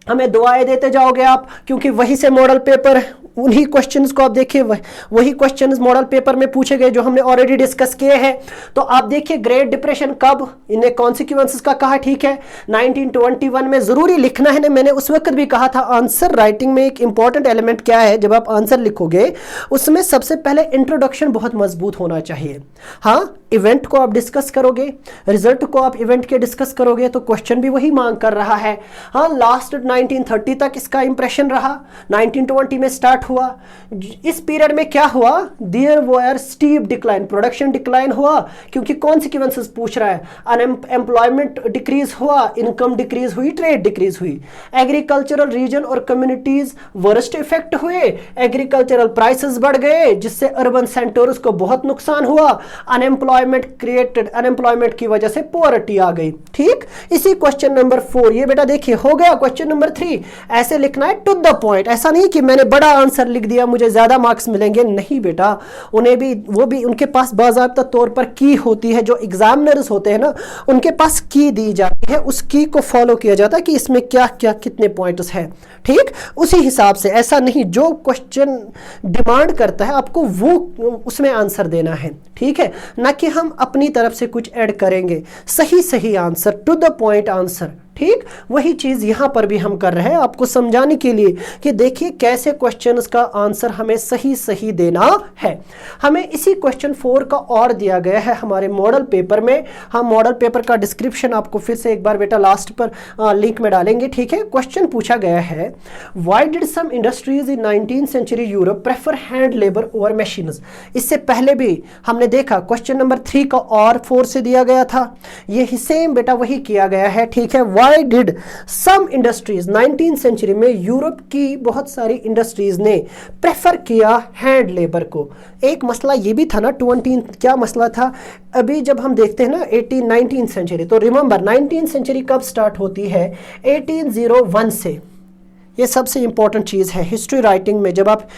हमें दुआएं देते जाओगे आप, क्योंकि वहीं से मॉडल पेपर, उन्हीं क्वेश्चंस को आप देखिए, वही क्वेश्चंस मॉडल पेपर में पूछे गए जो हमने ऑलरेडी डिस्कस किए हैं। तो आप देखिए ग्रेट डिप्रेशन कब, इन्हें कॉन्सिक्वेंसेस का कहा। ठीक है, 1921 में जरूरी लिखना है ना, मैंने उस वक्त भी कहा था आंसर राइटिंग में एक इंपॉर्टेंट एलिमेंट क्या है, जब आप आंसर लिखोगे उसमें सबसे पहले इंट्रोडक्शन बहुत मजबूत होना चाहिए। हाँ, इवेंट को आप डिस्कस करोगे, रिजल्ट को आप इवेंट के डिस्कस करोगे, तो क्वेश्चन भी वही मांग कर रहा है। हाँ, लास्ट 1930 तक इसका इंप्रेशन रहा, 1920 में स्टार्ट हुआ। इस पीरियड में क्या हुआ? There were steep decline, production decline हुआ, क्योंकि कॉन्सिक्वेंसेस पूछ रहा है। अनएम्प्लॉयमेंट डिक्रीज हुआ, इनकम डिक्रीज हुई, ट्रेड डिक्रीज हुई। एग्रीकल्चरल रीजन और कम्युनिटीज वर्स्ट इफेक्ट हुए, एग्रीकल्चरल प्राइसेस बढ़ गए, जिससे अर्बन सेंटर्स को बहुत नुकसान हुआ। अनएम्प्लॉयमेंट की वजह से पॉवर्टी आ गई। ठीक, इसी क्वेश्चन नंबर 4 ये बेटा देखिए हो गया। क्वेश्चन नंबर 3 ऐसे लिखना है टू द पॉइंट। ऐसा नहीं कि मैंने बड़ा आंसर लिख दिया मुझे ज्यादा मार्क्स मिलेंगे, नहीं बेटा। उन्हें भी वो भी उनके पास बाज़ाब्ता तौर पर की होती है, जो एग्जामिनर्स होते हैं ना उनके पास की दी जाती है, उस की को फॉलो किया जाता है कि इसमें क्या क्या कितने पॉइंट्स हैं। ठीक, उसी हिसाब से, ऐसा नहीं जो क्वेश्चन डिमांड करता है आपको वो उसमें आंसर देना है। ठीक है, ना कि हम अपनी तरफ से कुछ ऐड करेंगे। सही answer, to the point answer. ठीक, वही चीज यहां पर भी हम कर रहे हैं आपको समझाने के लिए कि देखिए कैसे क्वेश्चंस का आंसर हमें सही देना है। हमें इसी क्वेश्चन 4 का और दिया गया है हमारे मॉडल पेपर में। हम मॉडल पेपर का डिस्क्रिप्शन आपको फिर से एक बार बेटा लास्ट पर लिंक में डालेंगे। ठीक है, क्वेश्चन पूछा गया है, why did some industries in 19th century Europe prefer hand labour over machines. इससे पहले भी हमने देखा क्वेश्चन नंबर 3 का और 4 से दिया गया था, यही सेम बेटा वही किया गया है। ठीक है, why did some industries 19th century में यूरोप की बहुत सारी इंडस्ट्रीज ने प्रेफर किया हैंड लेबर को। एक मसला ये भी था ना 20 क्या मसला था, अभी जब हम देखते हैं ना 19th सेंचुरी, तो रिमेंबर 19th सेंचुरी कब स्टार्ट होती है? 1801 से। ये सबसे इंपॉर्टेंट चीज़ है हिस्ट्री राइटिंग में। जब आप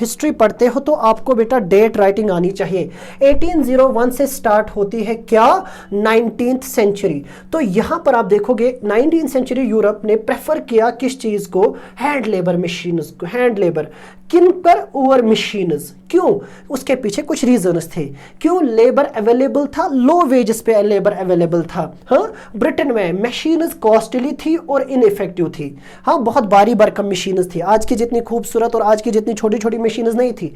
हिस्ट्री पढ़ते हो तो आपको बेटा डेट राइटिंग आनी चाहिए। 1801 से स्टार्ट होती है क्या, 19th सेंचुरी। तो यहाँ पर आप देखोगे 19th सेंचुरी यूरोप ने प्रेफर किया किस चीज़ को, हैंड लेबर मशीन्स को, हैंड लेबर किन पर, ओवर मशीन्स। क्यों, उसके पीछे कुछ रीजंस थे। क्यों, लेबर अवेलेबल था, लो वेजेस पे लेबर अवेलेबल था। हाँ, ब्रिटेन में मशीन्स कॉस्टली थी और इनइफेक्टिव थी। हाँ, बहुत भारी भरकम मशीन्स थी, आज की जितनी खूबसूरत और आज की जितनी छोटी छोटी मशीन्स नहीं थी।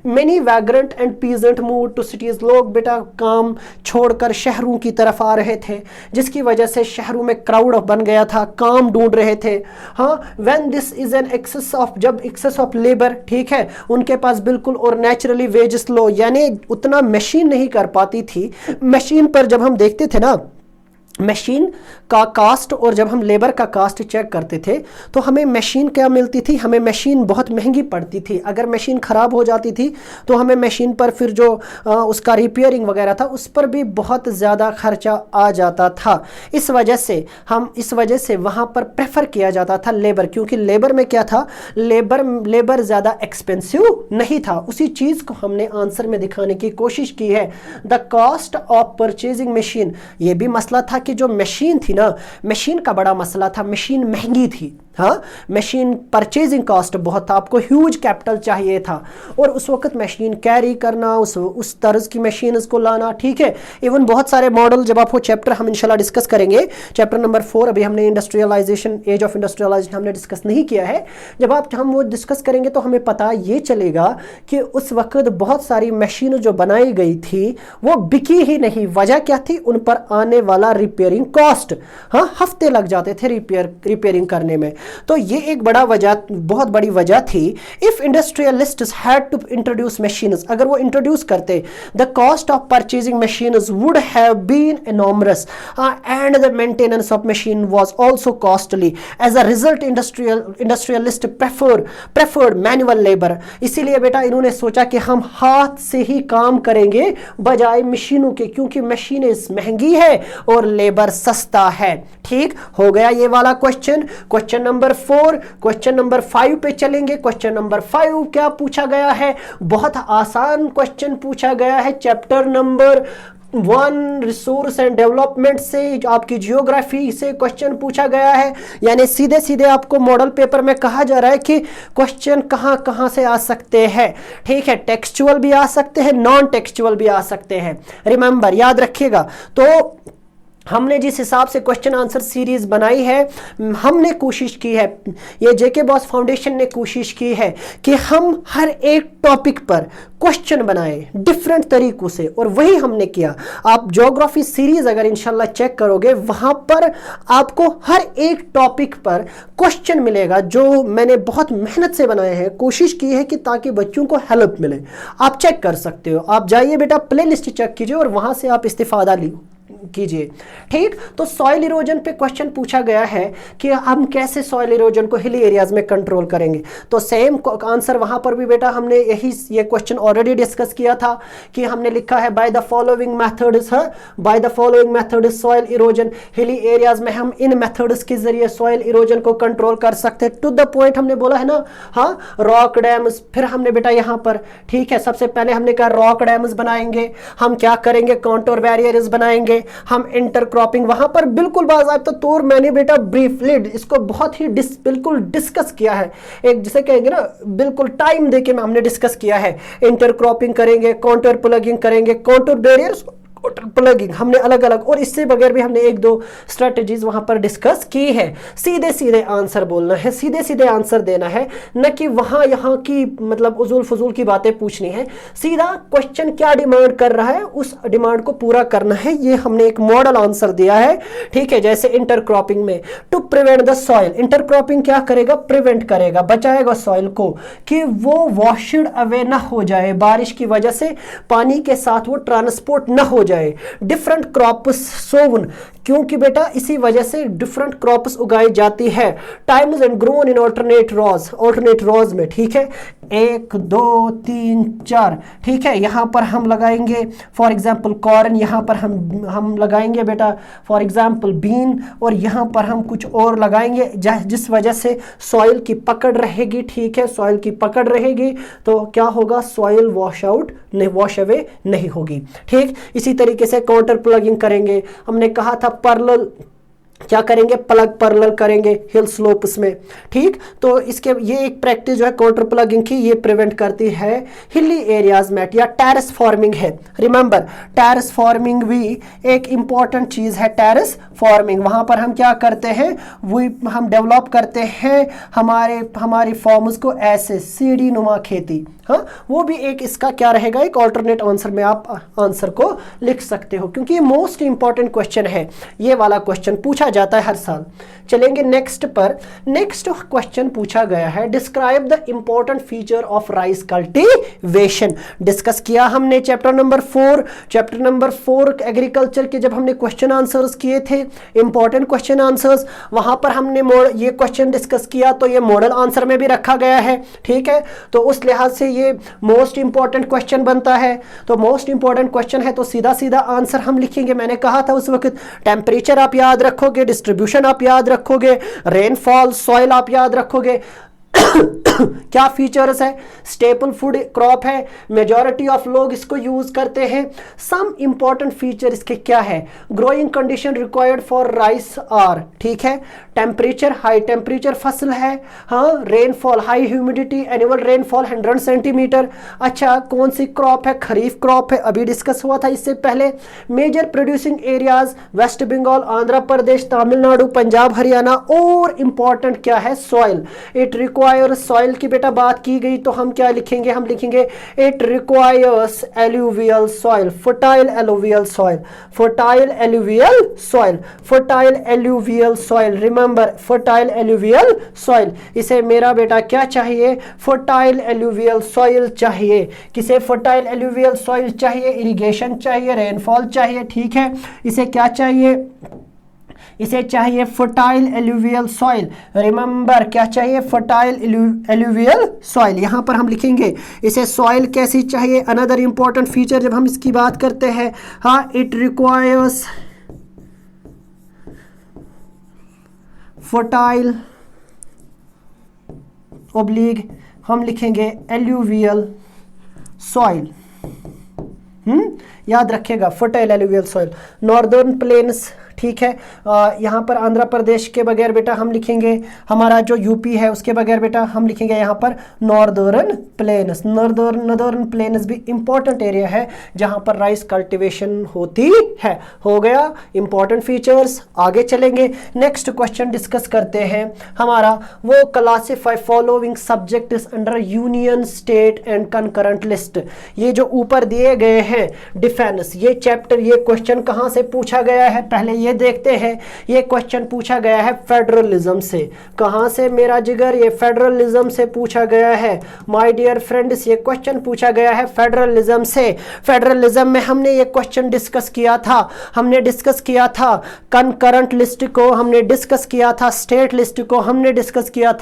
Many vagrant and peasant move to cities, लोग बेटा काम छोड़कर शहरों की तरफ आ रहे थे, जिसकी वजह से शहरों में क्राउड बन गया था, काम ढूंढ रहे थे। हाँ, when this is an excess of, जब एक्सेस ऑफ लेबर, ठीक है, उनके पास बिल्कुल, और नेचुरली वेजेस लो, यानी उतना मशीन नहीं कर पाती थी। मशीन पर जब हम देखते थे ना मशीन का कास्ट, और जब हम लेबर का कास्ट चेक करते थे तो हमें मशीन क्या मिलती थी, हमें मशीन बहुत महंगी पड़ती थी। अगर मशीन ख़राब हो जाती थी तो हमें मशीन पर फिर जो उसका रिपेयरिंग वगैरह था उस पर भी बहुत ज़्यादा खर्चा आ जाता था। इस वजह से वहाँ पर प्रेफर किया जाता था लेबर, क्योंकि लेबर में क्या था, लेबर ज़्यादा एक्सपेंसिव नहीं था। उसी चीज़ को हमने आंसर में दिखाने की कोशिश की है। The cost of purchasing machine, ये भी मसला था कि जो मशीन थी ना, मशीन का बड़ा मसला था, मशीन महंगी थी। हाँ, मशीन परचेजिंग कॉस्ट बहुत था, आपको ह्यूज कैपिटल चाहिए था, और उस वक्त मशीन कैरी करना, उस तर्ज की मशीन को लाना, ठीक है। इवन बहुत सारे मॉडल, जब आप वो चैप्टर हम इंशाल्लाह डिस्कस करेंगे, चैप्टर नंबर 4, अभी हमने इंडस्ट्रियलाइजेशन, एज ऑफ इंडस्ट्रियलाइजेशन हमने डिस्कस नहीं किया है। जब हम वो डिस्कस करेंगे तो हमें पता ये चलेगा कि उस वक्त बहुत सारी मशीन जो बनाई गई थी वो बिकी ही नहीं। वजह क्या थी, उन पर आने वाला रिपेयरिंग कॉस्ट, हाँ, हफ्ते लग जाते थे रिपेयरिंग करने में। तो ये एक बहुत बड़ी वजह थी। If industrialists had to introduce machines, अगर वो इंट्रोड्यूस करते, the cost of purchasing machines would have been enormous and the maintenance of machine was also costly. As a result industrialist preferred manual labour. इसीलिए बेटा इन्होंने सोचा कि हम हाथ से ही काम करेंगे बजाय मशीनों के, क्योंकि मशीनें महंगी है और लेबर सस्ता है। ठीक हो गया ये वाला क्वेश्चन नंबर 4। क्वेश्चन नंबर 5 पे चलेंगे। क्वेश्चन नंबर 5 क्या पूछा गया है, बहुत आसान क्वेश्चन पूछा गया है। Chapter number 1 resource and development से, आपकी जियोग्राफी से क्वेश्चन पूछा गया है। यानी सीधे सीधे आपको मॉडल पेपर में कहा जा रहा है कि क्वेश्चन कहां कहां से आ सकते हैं। ठीक है, टेक्सचुअल भी आ सकते हैं, नॉन टेक्सचुअल भी आ सकते हैं। रिमेंबर, याद रखिएगा। तो हमने जिस हिसाब से क्वेश्चन आंसर सीरीज बनाई है, हमने कोशिश की है, ये जेके बॉस फाउंडेशन ने कोशिश की है कि हम हर एक टॉपिक पर क्वेश्चन बनाए डिफरेंट तरीकों से, और वही हमने किया। आप ज्योग्राफी सीरीज अगर इंशाल्लाह चेक करोगे, वहां पर आपको हर एक टॉपिक पर क्वेश्चन मिलेगा जो मैंने बहुत मेहनत से बनाए हैं, कोशिश की है कि ताकि बच्चों को हेल्प मिले। आप चेक कर सकते हो, आप जाइए बेटा प्ले लिस्ट चेक कीजिए और वहां से आप इस्तिफादा कीजिए। ठीक, तो सॉइल इरोजन पे क्वेश्चन पूछा गया है कि हम कैसे सॉइल इरोजन को हिली एरियाज में कंट्रोल करेंगे। तो सेम आंसर वहां पर भी बेटा हमने ये क्वेश्चन ऑलरेडी डिस्कस किया था कि हमने लिखा है by the following methods, by the following methods soil erosion, hilly areas में हम इन मेथड्स के जरिए सॉइल इरोजन को कंट्रोल कर सकते हैं। टू द पॉइंट हमने बोला है ना, हाँ, रॉक डैम्स। फिर हमने बेटा यहाँ पर, ठीक है, सबसे पहले हमने कहा रॉक डैम्स बनाएंगे, हम क्या करेंगे, कॉन्टोर बैरियर्स बनाएंगे, हम इंटरक्रॉपिंग, वहां पर बिल्कुल बाज़ाब्ता तौर मैंने बेटा ब्रीफली इसको बहुत ही बिल्कुल डिस्कस किया है। एक जिसे कहेंगे ना, बिल्कुल टाइम देके हमने डिस्कस किया है। इंटरक्रॉपिंग करेंगे, कॉन्टोर प्लगिंग करेंगे, कॉन्टोर बैरियर्स, प्लगिंग, हमने अलग अलग, और इससे बगैर भी हमने 1-2 स्ट्रेटजीज वहां पर डिस्कस की है। सीधे सीधे आंसर बोलना है, सीधे सीधे आंसर देना है, न कि वहां यहां की मतलब उजूल फजूल की बातें पूछनी है। सीधा क्वेश्चन क्या डिमांड कर रहा है उस डिमांड को पूरा करना है। ये हमने एक मॉडल आंसर दिया है। ठीक है, जैसे इंटरक्रॉपिंग में, to prevent the soil, intercropping क्या करेगा, प्रिवेंट करेगा, बचाएगा सॉइल को कि वो वॉशड अवे ना हो जाए, बारिश की वजह से पानी के साथ वो ट्रांसपोर्ट ना हो जाए। डिफरेंट क्रॉप्स सोवन, क्योंकि बेटा इसी वजह से डिफरेंट क्रॉप्स उगाई जाती है। Times and grown in alternate rows में, ठीक है। 1 2 3 4, ठीक है। यहाँ पर हम लगाएंगे फॉर एग्जाम्पल कॉर्न, यहाँ पर हम लगाएंगे बेटा फॉर एग्जाम्पल बीन, और यहाँ पर हम कुछ और लगाएंगे जिस वजह से सॉइल की पकड़ रहेगी, ठीक है। सॉइल की पकड़ रहेगी तो क्या होगा, सॉइल वॉश अवे नहीं होगी, ठीक। इसी तरीके से काउंटर प्लगिंग करेंगे। हमने कहा था पैरेलल, क्या करेंगे, पैरेलल करेंगे हिल स्लोप्स में, ठीक। तो इसके ये एक प्रैक्टिस जो है काउंटर प्लगिंग की, ये प्रिवेंट करती है हिली एरियाज में, या टेरेस फार्मिंग है। रिमेंबर टेरेस फार्मिंग भी एक इंपॉर्टेंट चीज है। टेरेस फार्मिंग, वहां पर हम क्या करते हैं, वो हम डेवलप करते हैं हमारे फॉर्म्स को ऐसे सीढ़ी नुमा खेती, हाँ। वो भी एक इसका क्या रहेगा, एक ऑल्टरनेट आंसर में आप आंसर को लिख सकते हो, क्योंकि ये मोस्ट इंपॉर्टेंट क्वेश्चन है। ये वाला क्वेश्चन पूछा जाता है हर साल। चलेंगे नेक्स्ट पर। नेक्स्ट क्वेश्चन पूछा गया है, describe the important feature of rice cultivation. Discuss किया हमने चैप्टर नंबर 4 एग्रीकल्चर के, जब हमने क्वेश्चन आंसर्स किए थे, इंपॉर्टेंट क्वेश्चन आंसर्स, वहां पर हमने ये क्वेश्चन डिस्कस किया, तो ये मॉडल आंसर में भी रखा गया है, ठीक है। तो उस लिहाज से ये मोस्ट इंपॉर्टेंट क्वेश्चन बनता है। तो मोस्ट इंपॉर्टेंट क्वेश्चन है तो सीधा सीधा आंसर हम लिखेंगे। मैंने कहा था उस वक्त टेम्परेचर आप याद रखोगे, डिस्ट्रीब्यूशन आप याद रखोगे, रेनफॉल, सॉइल आप याद रखोगे। क्या फीचर्स है, स्टेपल फूड क्रॉप है, मेजॉरिटी ऑफ लोग इसको यूज करते हैं। सम इंपॉर्टेंट फीचर इसके क्या है, growing condition required for rice are, ठीक है। टेम्परेचर, हाई टेम्परेचर फसल है, हाँ। Rainfall, high humidity, annual rainfall 100 centimetre. अच्छा, कौन सी क्रॉप है, खरीफ क्रॉप है, अभी डिस्कस हुआ था इससे पहले। Major producing areas, West Bengal, Andhra Pradesh, Tamil Nadu, Punjab, Haryana. और इंपॉर्टेंट क्या है, सॉइल, इट रिक्वायर, सॉइल की बेटा बात की गई तो हम क्या लिखेंगे, हम लिखेंगे it requires alluvial soil, fertile alluvial soil, fertile alluvial soil, fertile alluvial soil. Remember fertile alluvial soil, इसे मेरा बेटा क्या चाहिए, फर्टाइल एलुवियल सॉइल चाहिए। किसे फर्टाइल एलुवियल सॉइल चाहिए, इरिगेशन चाहिए, रेनफॉल चाहिए, ठीक है। इसे क्या चाहिए, इसे चाहिए फर्टाइल एलुवियल सॉइल। रिमेंबर क्या चाहिए, फर्टाइल एलुवियल सॉइल। यहां पर हम लिखेंगे इसे सॉइल कैसी चाहिए। अनदर इंपॉर्टेंट फीचर जब हम इसकी बात करते हैं, हाँ, इट रिक्वायर्स फर्टाइल ऑब्लिक, हम लिखेंगे एलुवियल सॉइल। याद रखिएगा fertile alluvial soil. Northern plains, ठीक है। यहाँ पर आंध्र प्रदेश के बगैर बेटा हम लिखेंगे, हमारा जो यूपी है उसके बगैर बेटा हम लिखेंगे यहाँ पर नॉर्दर्न प्लेन्स। नॉर्दर्न प्लेन्स भी इंपॉर्टेंट एरिया है जहाँ पर राइस कल्टीवेशन होती है। हो गया इंपॉर्टेंट फीचर्स। आगे चलेंगे, नेक्स्ट क्वेश्चन डिस्कस करते हैं हमारा, वो classify following subjects under union, state and concurrent list. ये जो ऊपर दिए गए हैं डिफेंस, ये चैप्टर, ये क्वेश्चन कहाँ से पूछा गया है, पहले ये देखते हैं। ये क्वेश्चन पूछा गया है फेडरलिज्म से। कहां से मेरा जिगर, ये फेडरलिज्म से पूछा गया है माय डियर फ्रेंड्स। ये क्वेश्चन पूछा गया है फेडरलिज्म से। फेडरलिज्म में हमने ये क्वेश्चन डिस्कस किया था, हमने डिस्कस किया था कंकरेंट लिस्ट को, हमने डिस्कस किया था स्टेट लिस्ट को, हमने डिस्कस किया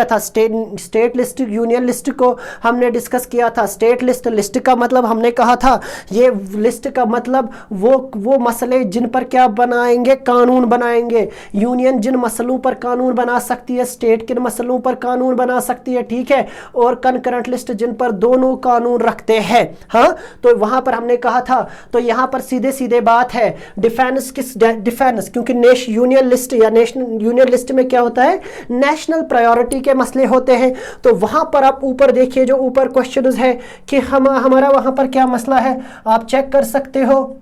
था स्टेट लिस्ट, यूनियन लिस्ट को हमने डिस्कस किया था। स्टेट लिस्ट, लिस्ट का मतलब हमने कहा था, ये लिस्ट का मतलब वो मसले जिन पर क्या बनाएंगे, कानून बनाएंगे। यूनियन जिन मसलों पर कानून बना सकती है, स्टेट किन मसलों पर कानून बना सकती है, ठीक है। और कंकरेंट लिस्ट जिन पर दोनों कानून रखते हैं, हाँ। तो वहां पर हमने कहा था, तो यहां पर सीधे सीधे बात है डिफेंस, किस डिफेंस, क्योंकि यूनियन लिस्ट या नेशनल यूनियन लिस्ट में क्या होता है, नेशनल प्रायोरिटी के मसले होते हैं। तो वहां पर आप ऊपर देखिए, जो ऊपर क्वेश्चन है कि हमारा वहां पर क्या मसला है, आप चेक कर सकते हो।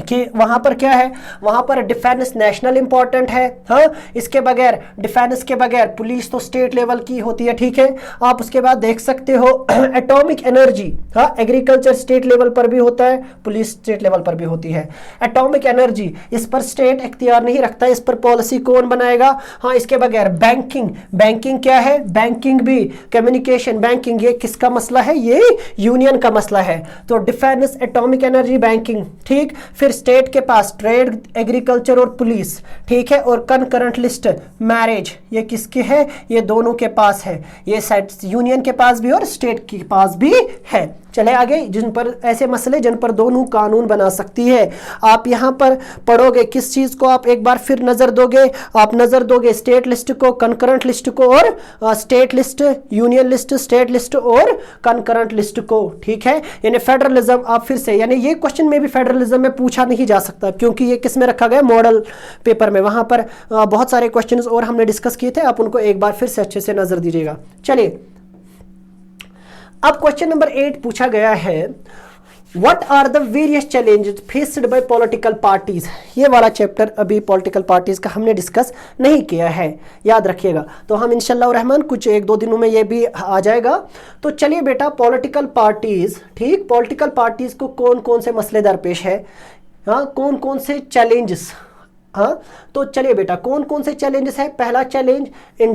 कि वहां पर क्या है, वहां पर डिफेंस नेशनल इंपॉर्टेंट है। हाँ, इसके बगैर, डिफेंस के बगैर पुलिस तो स्टेट लेवल की होती है, ठीक है। आप उसके बाद देख सकते हो एटॉमिक एनर्जी, हाँ, एग्रीकल्चर स्टेट लेवल पर भी होता है, पुलिस स्टेट लेवल पर भी होती है। एटॉमिक एनर्जी, इस पर स्टेट इख्तियार नहीं रखता, इस पर पॉलिसी कौन बनाएगा। हाँ, इसके बगैर बैंकिंग, बैंकिंग क्या है, बैंकिंग भी, कम्युनिकेशन, बैंकिंग, ये किसका मसला है, ये यूनियन का मसला है। तो डिफेंस, एटॉमिक एनर्जी, बैंकिंग, ठीक। फिर स्टेट के पास ट्रेड, एग्रीकल्चर और पुलिस, ठीक है। और कनकरेंट लिस्ट, मैरिज, ये किसके है, ये दोनों के पास है, ये यूनियन के पास भी और स्टेट के पास भी है। चले आगे, जिन पर ऐसे मसले जिन पर दोनों कानून बना सकती है। आप यहां पर पढ़ोगे किस चीज को, आप एक बार फिर नजर दोगे, आप नजर दोगे स्टेट लिस्ट को, कनकरेंट लिस्ट को और state list, union list, state list और कनकरेंट लिस्ट को, ठीक है। यानी फेडरलिज्म, आप फिर से, यानी ये क्वेश्चन में भी फेडरलिज्म में पूछा नहीं जा सकता क्योंकि ये किस में रखा गया, मॉडल पेपर में। वहां पर बहुत सारे क्वेश्चन और हमने डिस्कस किए थे, आप उनको एक बार फिर से अच्छे से नजर दीजिएगा। चलिए, अब क्वेश्चन नंबर 8 पूछा गया है, what are the various challenges faced by political parties. ये वाला चैप्टर अभी पॉलिटिकल पार्टीज का हमने डिस्कस नहीं किया है, याद रखिएगा। तो हम इंशाल्लाह रहमान कुछ 1-2 दिनों में ये भी आ जाएगा। तो चलिए बेटा, पॉलिटिकल पार्टीज, ठीक, पॉलिटिकल पार्टीज को कौन कौन से मसले दरपेश है, हाँ, कौन कौन से चैलेंजेस, हाँ। तो चलिए बेटा, कौन कौन से चैलेंजेस है। पहला challenge,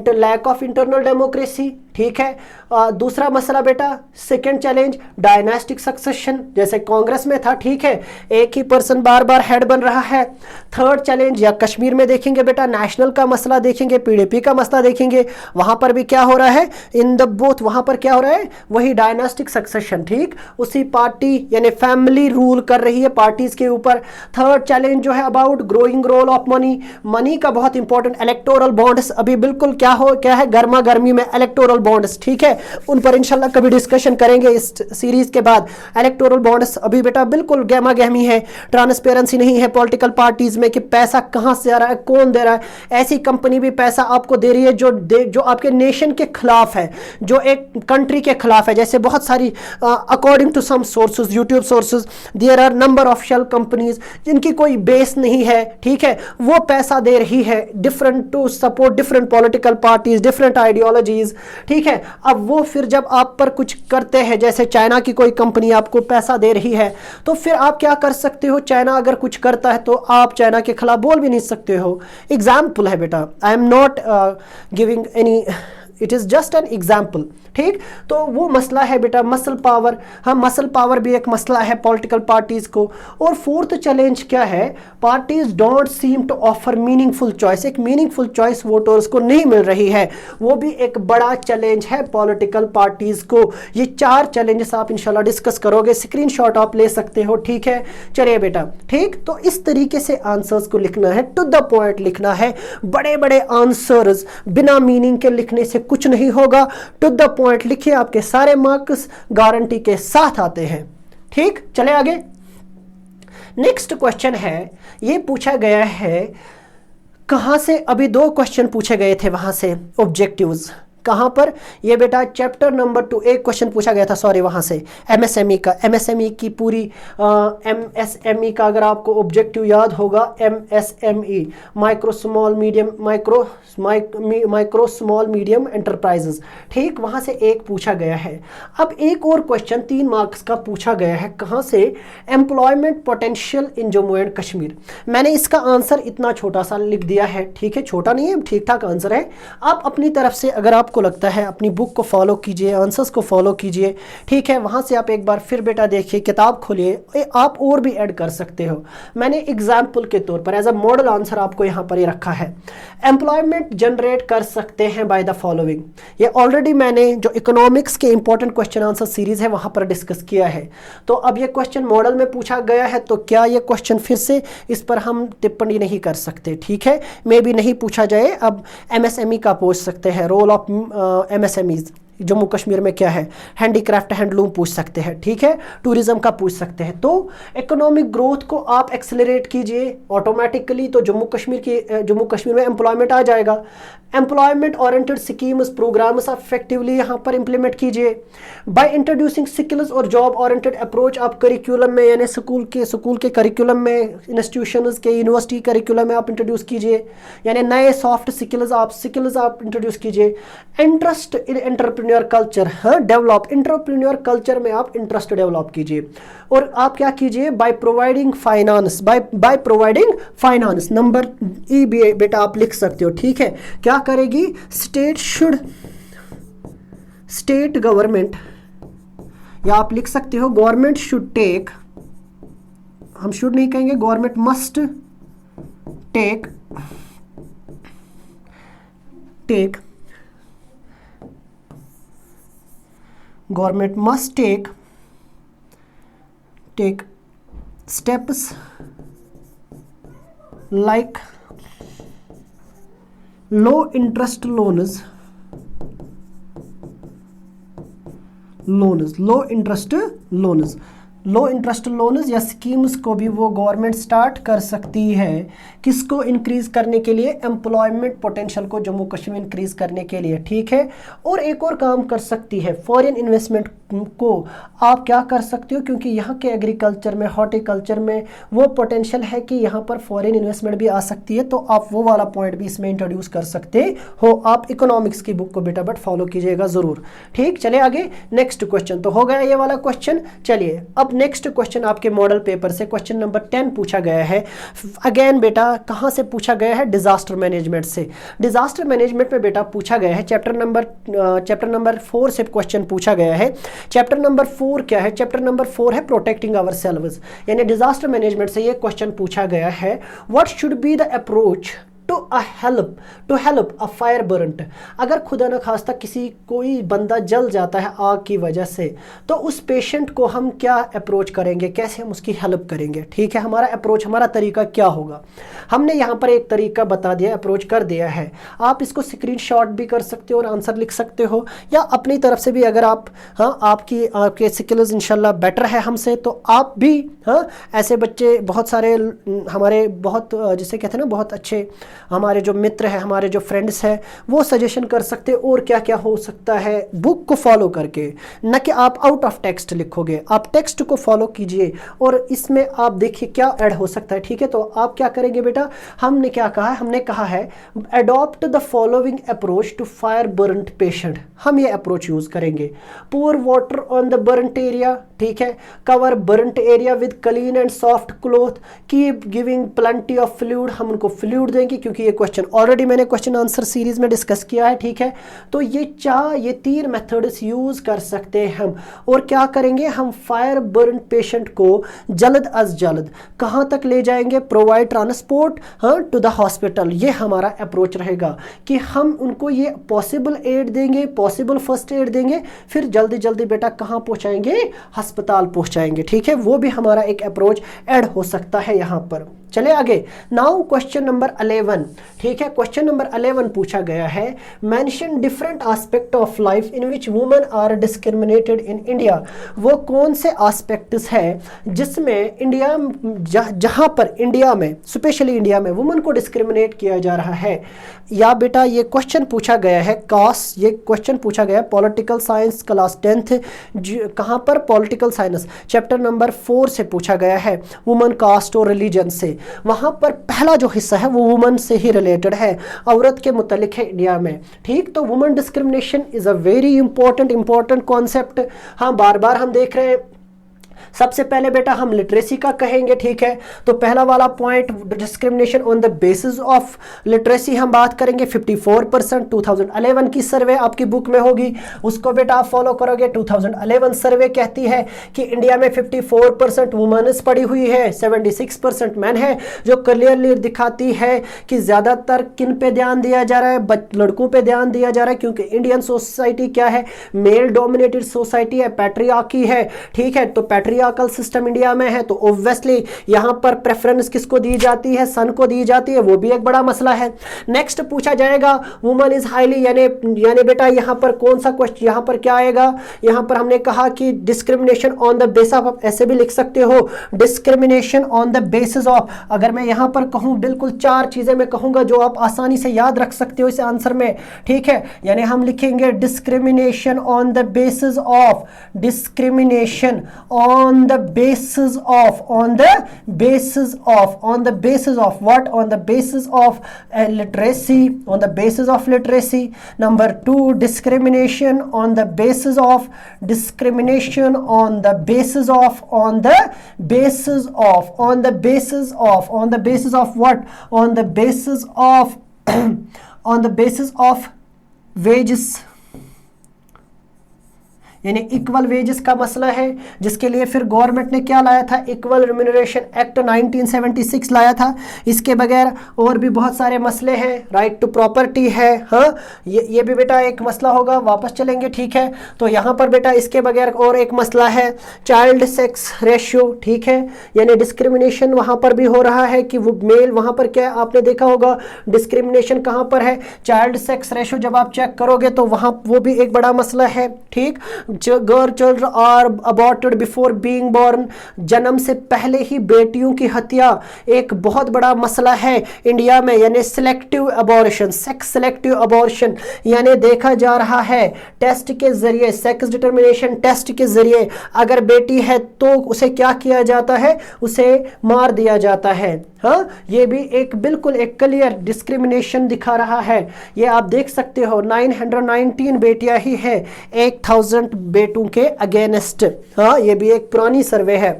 lack of internal democracy, ठीक है। दूसरा मसला बेटा, सेकंड चैलेंज, डायनास्टिक सक्सेशन, जैसे कांग्रेस में था, ठीक है, एक ही पर्सन बार बार हेड बन रहा है। थर्ड चैलेंज, या कश्मीर में देखेंगे बेटा, नेशनल का मसला देखेंगे, पीडीपी का मसला देखेंगे, वहां पर भी क्या हो रहा है, इन द बोथ, वहां पर क्या हो रहा है, वही डायनास्टिक सक्सेशन, ठीक, उसी पार्टी यानी फैमिली रूल कर रही है पार्टीज के ऊपर। थर्ड चैलेंज जो है about growing role of money, money का बहुत इंपॉर्टेंट, इलेक्टोरल बॉन्ड्स, अभी बिल्कुल क्या है, गर्मा गर्मी में इलेक्टोरल बॉन्ड्स, ठीक है, उन पर इंशाल्लाह कभी डिस्कशन करेंगे इस सीरीज के बाद। इलेक्टोरल बॉन्ड्स अभी बेटा बिल्कुल गहमा गहमी है, ट्रांसपेरेंसी नहीं है पॉलिटिकल पार्टीज में कि पैसा कहां से आ रहा है, कौन दे रहा है। ऐसी कंपनी भी पैसा आपको दे रही है जो आपके नेशन के खिलाफ है, जो एक कंट्री के खिलाफ है। जैसे बहुत सारी according to some sources, YouTube sources, there are number of shell companies जिनकी कोई बेस नहीं है, ठीक है, वो पैसा दे रही है different to support different political parties, different ideologies, ठीक है। अब वो फिर जब आप पर कुछ करते हैं, जैसे चाइना की कोई कंपनी आपको पैसा दे रही है, तो फिर आप क्या कर सकते हो, चाइना अगर कुछ करता है तो आप चाइना के खिलाफ बोल भी नहीं सकते हो। एग्जाम्पल है बेटा, I am not giving any, it is just an example, ठीक। तो वो मसला है बेटा मसल पावर, हाँ, मसल पावर भी एक मसला है पॉलिटिकल पार्टीज को। और फोर्थ चैलेंज क्या है, parties don't seem to offer meaningful choice, एक मीनिंगफुल चॉइस वोटर्स को नहीं मिल रही है, वो भी एक बड़ा चैलेंज है पॉलिटिकल पार्टीज को। ये 4 चैलेंजेस आप इंशाल्लाह डिस्कस करोगे, स्क्रीनशॉट आप ले सकते हो, ठीक है। चलिए बेटा, ठीक, तो इस तरीके से आंसर्स को लिखना है, टू द पॉइंट लिखना है। बड़े बड़े आंसर्स बिना मीनिंग के लिखने से कुछ नहीं होगा, टू द पॉइंट लिखिए, आपके सारे मार्क्स गारंटी के साथ आते हैं, ठीक। चले आगे, नेक्स्ट क्वेश्चन है, ये पूछा गया है कहां से, अभी 2 क्वेश्चन पूछे गए थे वहां से, ऑब्जेक्टिव्स कहां पर, ये बेटा चैप्टर नंबर 2 एक क्वेश्चन पूछा गया था, सॉरी, वहां से एमएसएमई का, एमएसएमई की पूरी एमएसएमई का अगर आपको ऑब्जेक्टिव याद होगा, MSME, micro small medium, micro small medium enterprises, ठीक, वहां से एक पूछा गया है। अब एक और क्वेश्चन 3 मार्क्स का पूछा गया है, कहां से, employment potential in Jammu and Kashmir. मैंने इसका आंसर इतना छोटा सा लिख दिया है, ठीक है, छोटा नहीं है, ठीक ठाक आंसर है। आप अपनी तरफ से अगर आपको लगता है अपनी बुक को फॉलो कीजिए, आंसर्स को फॉलो कीजिए, ठीक है, वहां से आप एक बार फिर बेटा देखिए, किताब खोलिए, आप और भी ऐड कर सकते हो। मैंने एग्जाम्पल के तौर पर एज अ मॉडल आंसर आपको यहां पर ही रखा है, एम्प्लॉयमेंट जनरेट कर सकते हैं बाय द फॉलोइंग। ये ऑलरेडी मैंने जो इकोनॉमिक्स के इंपॉर्टेंट क्वेश्चन आंसर सीरीज है वहां पर डिस्कस किया है। तो अब ये क्वेश्चन मॉडल में पूछा गया है, तो क्या ये क्वेश्चन फिर से इस पर हम टिप्पणी नहीं कर सकते, ठीक है, मे भी नहीं पूछा जाए। अब एमएसएमई का पूछ सकते हैं, role of MSMEs, Jammu Kashmir में क्या है, हैंडीक्राफ्ट हैंडलूम पूछ सकते हैं, ठीक है, टूरिज्म का पूछ सकते हैं। तो इकोनॉमिक ग्रोथ को आप एक्सेलरेट कीजिए ऑटोमेटिकली, तो जम्मू कश्मीर में एम्प्लॉयमेंट आ जाएगा। एम्प्लॉयमेंट ओरिएंटेड स्कीम्स प्रोग्राम्स आप इफेक्टिवली यहाँ पर इंप्लीमेंट कीजिए। बाय इंट्रोड्यूसिंग स्किल्स और जॉब ओरिएंटेड अप्रोच आप करिकुलम में, यानी स्कूल के करिकुलम में, इंस्टीट्यूशंस के यूनिवर्सिटी करिकुलम में आप इंट्रोड्यूस कीजिए, यानी नए सॉफ्ट स्किल्स आप इंट्रोड्यूस कीजिए। इंटरेस्ट इन एंटरप्रेन्योर कल्चर, हाँ, डेवलप एंटरप्रेन्योर कल्चर में आप इंटरेस्ट डेवलप कीजिए। और आप क्या कीजिए, बाय प्रोवाइडिंग फाइनेंस, नंबर ई बेटा आप लिख सकते हो, ठीक है। क्या करेगी, स्टेट गवर्नमेंट, या आप लिख सकते हो गवर्नमेंट शुड टेक, हम शुड नहीं कहेंगे, government must take government must take steps like low interest loans या स्कीम्स को भी वो गवर्नमेंट स्टार्ट कर सकती है, किसको इंक्रीज करने के लिए, एम्प्लॉयमेंट पोटेंशियल को जम्मू कश्मीर इंक्रीज करने के लिए, ठीक है। और एक और काम कर सकती है, फॉरेन इन्वेस्टमेंट को आप क्या कर सकते हो, क्योंकि यहाँ के एग्रीकल्चर में, हॉर्टिकल्चर में वो पोटेंशियल है कि यहाँ पर फॉरेन इन्वेस्टमेंट भी आ सकती है, तो आप वो वाला पॉइंट भी इसमें इंट्रोड्यूस कर सकते हो। आप इकोनॉमिक्स की बुक को बेटा बट फॉलो कीजिएगा जरूर, ठीक। चले आगे, नेक्स्ट क्वेश्चन तो हो गया ये वाला क्वेश्चन। चलिए अब नेक्स्ट क्वेश्चन आपके मॉडल पेपर से क्वेश्चन नंबर 10 पूछा गया है। अगेन बेटा कहाँ से पूछा गया है, डिजास्टर मैनेजमेंट से। डिजास्टर मैनेजमेंट में बेटा पूछा गया है चैप्टर नंबर 4 से क्वेश्चन पूछा गया है। चैप्टर नंबर 4 क्या है, चैप्टर नंबर 4 है प्रोटेक्टिंग आवर सेल्व्स, यानी डिजास्टर मैनेजमेंट से ये क्वेश्चन पूछा गया है, what should be the approach to help a fire burnt. अगर खुदा न खास्ता कोई बंदा जल जाता है आग की वजह से, तो उस पेशेंट को हम क्या अप्रोच करेंगे, कैसे हम उसकी हेल्प करेंगे, ठीक है। हमारा अप्रोच, हमारा तरीका क्या होगा, हमने यहाँ पर एक तरीका बता दिया, अप्रोच कर दिया है। आप इसको स्क्रीनशॉट भी कर सकते हो और आंसर लिख सकते हो, या अपनी तरफ से भी अगर आप, हाँ, आपके स्किल्स इंशाल्लाह बेटर है हमसे, तो आप भी, हाँ, ऐसे बच्चे बहुत सारे हमारे, बहुत जिसे कहते हैं ना, बहुत अच्छे हमारे जो मित्र हैं, हमारे जो फ्रेंड्स हैं, वो सजेशन कर सकते हैं और क्या क्या हो सकता है बुक को फॉलो करके, न कि आप आउट ऑफ टेक्स्ट लिखोगे। आप टेक्स्ट को फॉलो कीजिए और इसमें आप देखिए क्या ऐड हो सकता है, ठीक है। तो आप क्या करेंगे बेटा, हमने क्या कहा है, हमने कहा है adopt the following approach to fire burnt patient. हम ये अप्रोच यूज करेंगे। Pour water on the burnt area, ठीक है। Cover burnt area with clean and soft cloth, keep giving plenty of fluid, हम उनको फ्लूइड देंगे, क्योंकि ये क्वेश्चन ऑलरेडी मैंने क्वेश्चन आंसर सीरीज में डिस्कस किया है, ठीक है। तो ये 3 मेथड्स यूज कर सकते हैं हम। और क्या करेंगे, हम फायर बर्न पेशेंट को जल्द अज जल्द कहां तक ले जाएंगे, प्रोवाइड ट्रांसपोर्ट, हाँ, टू द हॉस्पिटल। ये हमारा अप्रोच रहेगा कि हम उनको ये पॉसिबल एड देंगे, पॉसिबल फर्स्ट एड देंगे, फिर जल्दी जल्दी बेटा कहां पहुंचाएंगे, अस्पताल पहुंचाएंगे, ठीक है। वो भी हमारा एक अप्रोच ऐड हो सकता है यहां पर। चले आगे, नाउ क्वेश्चन नंबर 11, ठीक है। क्वेश्चन नंबर 11 पूछा गया है, mention different aspect of life in which women are discriminated in India. वो कौन से एस्पेक्ट्स हैं जिसमें इंडिया, जहां पर इंडिया में, स्पेशली इंडिया में वुमेन को डिस्क्रिमिनेट किया जा रहा है। या बेटा ये क्वेश्चन पूछा गया है कास्ट, ये क्वेश्चन पूछा गया है पॉलिटिकल साइंस क्लास 10th, कहां पर, पॉलिटिकल साइंस चैप्टर नंबर 4 से पूछा गया है, वुमेन, कास्ट और रिलीजन से। वहां पर पहला जो हिस्सा है वो वुमेन से ही रिलेटेड है, औरत के मुतालिक है इंडिया में, ठीक। तो women discrimination is a very important concept. हाँ, बार बार हम देख रहे हैं। सबसे पहले बेटा हम लिटरेसी का कहेंगे, ठीक है। तो पहला वाला point, discrimination on the basis of literacy हम बात करेंगे। 54% 2011 की सर्वे आपकी बुक में होगी, उसको बेटा आप फॉलो करोगे। 2011 सर्वे कहती है कि इंडिया में 54% वुमेन्स पड़ी हुई है, 76% मैन है, जो क्लियरली दिखाती है कि ज्यादातर किन पे ध्यान दिया जा रहा है, लड़कों पे ध्यान दिया जा रहा है, क्योंकि इंडियन सोसाइटी क्या है, मेल डोमिनेटेड सोसाइटी है, पैट्रियार्की है, ठीक है। तो पैट्रियार्की पैट्रियार्कल सिस्टम इंडिया में है, तो ऑब्वियसली यहाँ पर प्रेफरेंस किसको दी जाती है, सन को दी जाती है, वो भी एक बड़ा मसला है। नेक्स्ट पूछा जाएगा वुमन इज हाईली, यानी बेटा यहाँ पर कौन सा क्वेश्चन, यहाँ पर क्या आएगा, यहाँ पर हमने कहा कि discrimination on the basis of, ऐसे भी लिख सकते हो discrimination on the basis of. अगर मैं यहाँ पर कहूँ बिल्कुल 4 चीजें मैं कहूंगा जो आप आसानी से याद रख सकते हो इस आंसर में, ठीक है। यानी हम लिखेंगे discrimination on the basis of, discrimination on the basis of, on the basis of, on the basis of what, on the basis of literacy, on the basis of literacy. Number 2, discrimination on the basis of, discrimination on the basis of, on the basis of, on the basis of, on the basis of what, on the basis of on the basis of wages, यानी equal wages का मसला है, जिसके लिए फिर government ने क्या लाया था, इक्वल रिम्यूनरेशन एक्ट 1976 लाया था। इसके बगैर और भी बहुत सारे मसले हैं, राइट टू प्रॉपर्टी है, हाँ ये भी बेटा एक मसला होगा, वापस चलेंगे, ठीक है। तो यहाँ पर बेटा इसके बगैर और एक मसला है चाइल्ड सेक्स रेशियो, ठीक है, यानी डिस्क्रिमिनेशन वहाँ पर भी हो रहा है कि वो मेल, वहाँ पर क्या आपने देखा होगा डिस्क्रिमिनेशन कहाँ पर है, चाइल्ड सेक्स रेशियो जब आप चेक करोगे तो वहाँ वो भी एक बड़ा मसला है, ठीक। Girl children are aborted before being born, जन्म से पहले ही बेटियों की हत्या एक बहुत बड़ा मसला है इंडिया में, यानी selective abortion, sex selective abortion, यानी देखा जा रहा है टेस्ट के जरिए, सेक्स डिटर्मिनेशन टेस्ट के जरिए अगर बेटी है तो उसे क्या किया जाता है, उसे मार दिया जाता है। हाँ, ये भी एक बिल्कुल एक क्लियर डिस्क्रिमिनेशन दिखा रहा है। ये आप देख सकते हो 919 बेटियां ही है 1000 बेटों के अगेंस्ट। हाँ, ये भी एक पुरानी सर्वे है,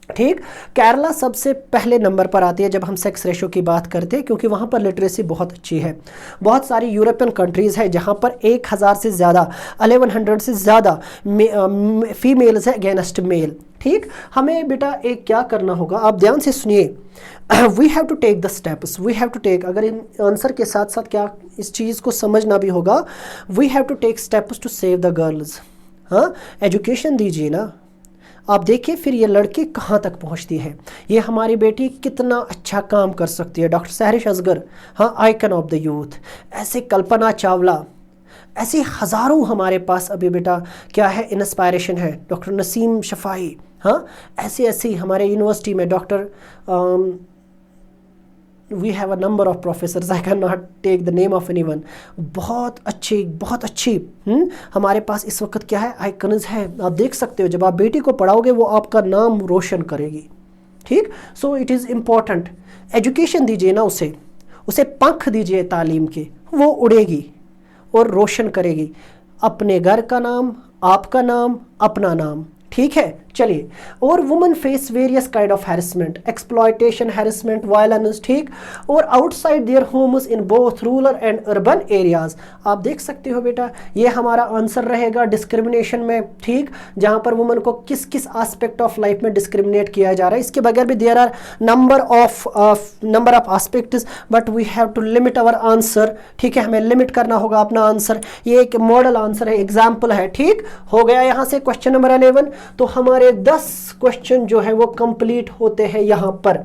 ठीक। केरला सबसे पहले नंबर पर आती है जब हम सेक्स रेशो की बात करते हैं, क्योंकि वहाँ पर लिटरेसी बहुत अच्छी है। बहुत सारी यूरोपियन कंट्रीज़ है जहाँ पर 1000 से ज़्यादा, 1100 से ज़्यादा फीमेल्स है अगेंस्ट मेल, ठीक। हमें बेटा एक क्या करना होगा, आप ध्यान से सुनिए, we have to take the steps, we have to take, अगर इन आंसर के साथ साथ क्या इस चीज़ को समझना भी होगा, we have to take steps to save the girls. हाँ, एजुकेशन दीजिए ना, आप देखिए फिर ये लड़की कहाँ तक पहुँचती है, ये हमारी बेटी कितना अच्छा काम कर सकती है। डॉक्टर सहरिश असगर, हाँ, आइकन ऑफ द यूथ, ऐसे कल्पना चावला, ऐसे हज़ारों हमारे पास अभी बेटा क्या है, इंस्पायरेशन है। डॉक्टर नसीम शफाई, हाँ, ऐसे ऐसे हमारे यूनिवर्सिटी में doctor, we have a number of professors, I can not take the name of anyone, बहुत अच्छी हमारे पास इस वक्त क्या है, आइकन्स है। आप देख सकते हो जब आप बेटी को पढ़ाओगे वो आपका नाम रोशन करेगी, ठीक। So it is important, education दीजिए ना, उसे पंख दीजिए तालीम के, वो उड़ेगी और रोशन करेगी अपने घर का नाम, आपका नाम, अपना नाम, ठीक है। चलिए, और women face various kind of harassment, exploitation, harassment, violence, ठीक, और outside their homes in both rural and urban areas. आप देख सकते हो बेटा ये हमारा आंसर रहेगा डिस्क्रिमिनेशन में, ठीक, जहां पर वुमेन को किस किस एस्पेक्ट ऑफ लाइफ में डिस्क्रिमिनेट किया जा रहा है। इसके बगैर भी there are number of aspects, but we have to limit our answer, ठीक है, हमें लिमिट करना होगा अपना आंसर। ये एक मॉडल आंसर है, एग्जाम्पल है, ठीक हो गया। यहाँ से क्वेश्चन नंबर 11, तो हमारे 10 क्वेश्चन जो है वो कंप्लीट होते हैं यहाँ पर,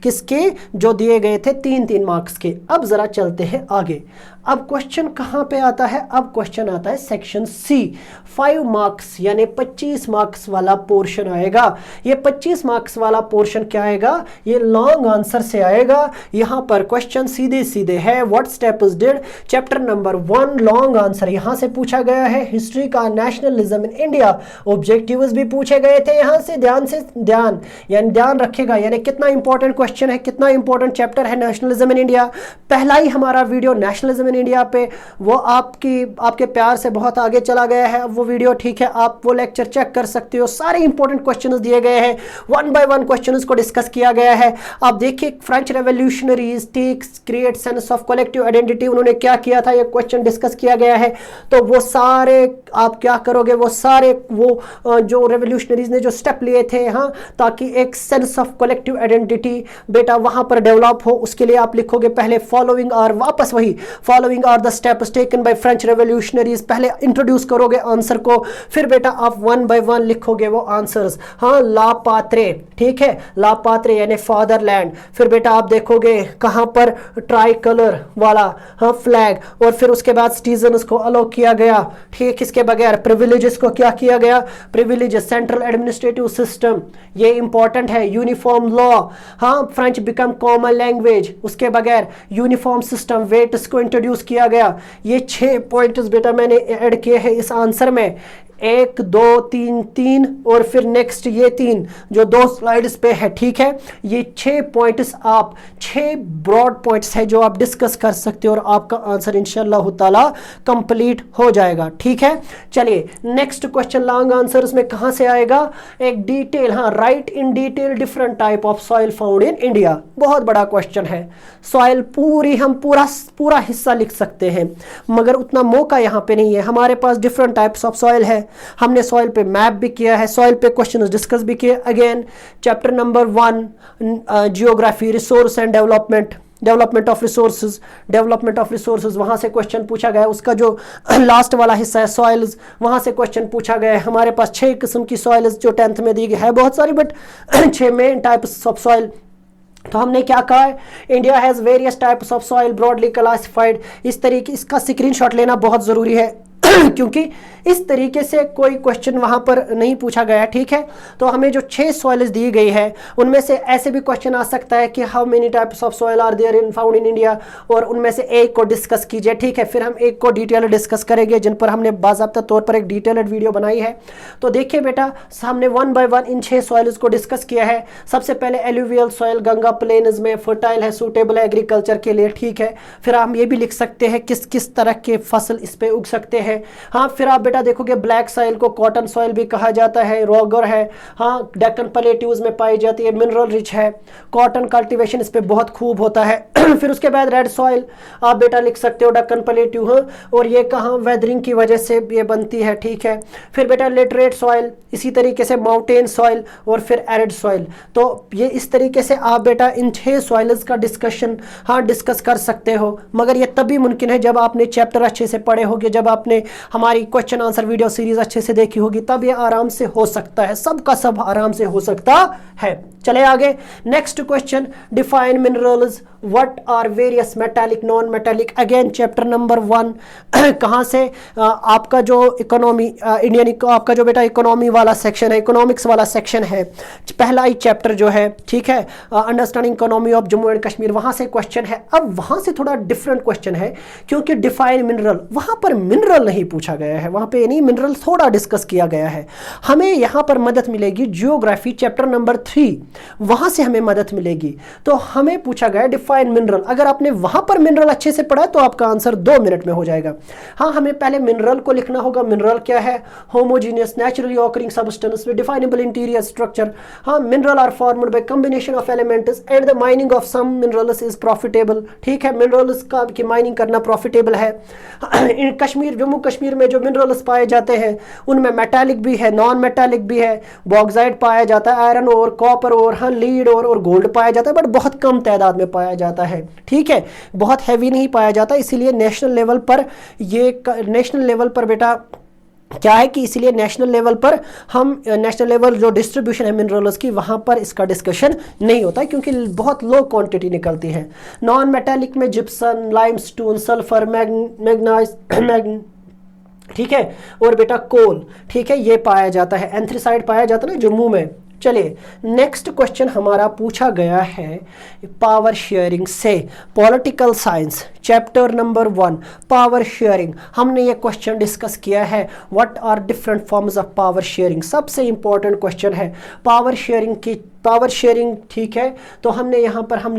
किसके, जो दिए गए थे 3-3 मार्क्स के। अब जरा चलते हैं आगे। अब क्वेश्चन कहाँ पे आता है, अब क्वेश्चन आता है सेक्शन सी, 5 मार्क्स यानी 25 मार्क्स वाला पोर्शन आएगा। ये 25 मार्क्स वाला पोर्शन क्या आएगा, ये लॉन्ग आंसर से आएगा। यहाँ पर क्वेश्चन सीधे सीधे है, what step is did, chapter number 1 long answer यहाँ से पूछा गया है। हिस्ट्री का नेशनलिज्म इन इंडिया, ऑब्जेक्टिव्स भी पूछे गए थे यहाँ से, ध्यान यानी ध्यान रखेगा, यानी कितना इंपॉर्टेंट क्वेश्चन है, कितना इंपॉर्टेंट चैप्टर है नेशनलिज्म इन इंडिया। पहला ही हमारा वीडियो नेशनलिज्म इन इंडिया पे, वो आपके प्यार से बहुत आगे चला गया है अब वो वीडियो, ठीक है, आप वो लेक्चर चेक कर सकते हो। सारे इंपॉर्टेंट क्वेश्चंस दिए गए हैं, 1 बाय 1 क्वेश्चंस को डिस्कस किया गया है। आप देखिए French revolutionaries takes create sense of collective identity, उन्होंने क्या किया था, ये क्वेश्चन डिस्कस किया गया है। तो वो सारे आप क्या करोगे, वो सारे वो जो रेवोल्यूशनरीज ने ने जो स्टेप लिए थे, हाँ, ताकि एक सेंस ऑफ कलेक्टिव आइडेंटिटी बेटा वहां पर डेवलप हो, उसके लिए आप लिखोगे पहले फॉलोइंग आर, वापस वही following are the steps taken by French revolutionaries, पहले इंट्रोड्यूस करोगे आंसर को, फिर बेटा आप वन बाय वन लिखोगे वो आंसर्स। हाँ, ला पात्रे, ठीक है, ला पात्रे यानी फादरलैंड, फिर बेटा आप देखोगे कहां पर ट्राई कलर वाला, हाँ, फ्लैग, और फिर उसके बाद सिटीजन्स को अलो किया गया, ठीक, इसके बगैर प्रिविलेजेस को क्या किया गया, प्रिविलेजेस, सेंट्रल एडमिनिस्ट्रेटिव सिस्टम, ये इंपॉर्टेंट है, यूनिफॉर्म लॉ, हाँ, फ्रेंच बिकम कॉमन लैंग्वेज, उसके बगैर यूनिफॉर्म सिस्टम, वेट्स को इंट्रोड्यूस किया गया। ये 6 पॉइंट्स बेटा मैंने ऐड किए हैं इस आंसर में, 1 2 3 3 और फिर नेक्स्ट ये 3 जो 2 स्लाइड्स पे है, ठीक है। ये 6 पॉइंट्स, आप 6 ब्रॉड पॉइंट्स है जो आप डिस्कस कर सकते हो और आपका आंसर इंशाल्लाह ताला कंप्लीट हो जाएगा, ठीक है। चलिए नेक्स्ट क्वेश्चन, लॉन्ग आंसर्स में कहां से आएगा, एक डिटेल, हाँ, right in detail different type of soil found in India, बहुत बड़ा क्वेश्चन है। सॉइल पूरी हम पूरा हिस्सा लिख सकते हैं, मगर उतना मौका यहाँ पे नहीं है, हमारे पास डिफरेंट टाइप्स ऑफ सॉइल है, हमने सॉइल पे मैप भी किया है, सॉइल पे क्वेश्चन डिस्कस भी किए। Again chapter number 1 geography, resource and development of resources, वहां से क्वेश्चन पूछा गया, उसका जो लास्ट वाला हिस्सा है सॉइल्स, वहां से क्वेश्चन पूछा गया है। हमारे पास 6 किस्म की सॉइल्स जो 10th में दी गई है, बहुत सारी, but 6 main types of soil. तो हमने क्या कहा है, India has various types of soil broadly classified, इस तरीके, इसका स्क्रीनशॉट लेना बहुत जरूरी है क्योंकि इस तरीके से कोई क्वेश्चन वहां पर नहीं पूछा गया, ठीक है। तो हमें जो 6 सॉइल्स दी गई है उनमें से ऐसे भी क्वेश्चन आ सकता है कि how many types of soil are there in found in India, और उनमें से एक को डिस्कस कीजिए, ठीक है। फिर हम एक को डिटेल डिस्कस करेंगे, जिन पर हमने बाकायदा तौर पर एक डिटेल्ड वीडियो बनाई है। तो देखिए बेटा, हमने 1 बाय 1 इन 6 सॉइल्स को डिस्कस किया है। सबसे पहले एलुवियल सॉइल, गंगा प्लेन्स में फर्टाइल है, सूटेबल है एग्रीकल्चर के लिए, ठीक है। फिर हम ये भी लिख सकते हैं किस किस तरह के फसल इस पे उग सकते हैं, हाँ। फिर आप बेटा देखोगे ब्लैक सॉइल को कॉटन सॉइल भी कहा जाता है, रोगर है, हाँ, डेक्कन प्लेट्यूज में पाई जाती है, मिनरल रिच है, कॉटन कल्टीवेशन इस पे बहुत खूब होता है। फिर उसके बाद रेड सॉइल आप बेटा लिख सकते हो, डेक्कन प्लेट्यू, हाँ, और ये कहाँ वेदरिंग की वजह से ये बनती है, ठीक है। फिर बेटा लेटरेट सॉइल, इसी तरीके से माउंटेन सॉइल, और फिर एरिड सॉइल। तो ये इस तरीके से आप बेटा इन 6 सॉइल्स का डिस्कशन, हाँ, डिस्कस कर सकते हो, मगर ये तभी मुमकिन है जब आपने चैप्टर अच्छे से पढ़े होंगे, जब आपने हमारी क्वेश्चन आंसर वीडियो सीरीज अच्छे से देखी होगी, तब ये आराम से हो सकता है, सबका सब आराम से हो सकता है। चले आगे, next question, define minerals, what are various metallic, non metallic, again chapter number 1 कहां से, आपका जो इकोनॉमी इंडियन, आपका जो बेटा इकोनॉमी वाला सेक्शन है, इकोनॉमिक्स वाला सेक्शन है, पहला ही चैप्टर जो है, ठीक है, understanding economy of Jammu and Kashmir, वहां से क्वेश्चन है। अब वहां से थोड़ा डिफरेंट क्वेश्चन है, क्योंकि डिफाइन मिनरल, वहां पर मिनरल नहीं पूछा गया है, वहां पे नहीं, मिनरल थोड़ा डिस्कस किया गया है। हमें यहां पर मदद मिलेगी जियोग्राफी चैप्टर नंबर 3, वहां से हमें मदद मिलेगी। तो हमें पूछा गया डिफाइन मिनरल, अगर आपने वहां पर मिनरल अच्छे से पढ़ा तो आपका आंसर 2 मिनट में हो जाएगा। हाँ, हमें पहले मिनरल को लिखना होगा। मिनरल क्या है, homogeneous naturally occurring substance with definable interior structure. हाँ, mineral are formed by combination of elements and the mining of some minerals is profitable, ठीक है, मिनरल्स का की माइनिंग करना प्रॉफिटेबल है। इन कश्मीर, जम्मू कश्मीर में जो मिनरल्स पाए जाते हैं उनमें मेटालिक भी है, नॉन मेटालिक भी है, बॉक्साइट पाया जाता है, आयरन और कॉपर और हाँ लीड और गोल्ड पाया जाता है, बट बहुत कम तादाद में पाया जाता है, ठीक है, बहुत हैवी नहीं पाया जाता। इसीलिए नेशनल लेवल पर नेशनल लेवल पर बेटा क्या है कि इसलिए नेशनल लेवल पर हम नेशनल लेवल जो डिस्ट्रीब्यूशन है मिनरल्स की, वहां पर इसका डिस्कशन नहीं होता, क्योंकि बहुत लो क्वांटिटी निकलती है। नॉन मेटालिक में जिप्सन, लाइमस्टोन, सल्फर, मैग्नीज, ठीक है, और बेटा कोल, ठीक है, ये पाया जाता है। एंथ्रासाइट पाया जाता है ना जम्मू में। चलिए नेक्स्ट क्वेश्चन हमारा पूछा गया है पावर शेयरिंग से, political science chapter number 1 power sharing. हमने ये क्वेश्चन डिस्कस किया है, what are different forms of power sharing, सबसे इंपॉर्टेंट क्वेश्चन है पावर शेयरिंग की। पावर शेयरिंग, ठीक है, तो हमने यहाँ पर हम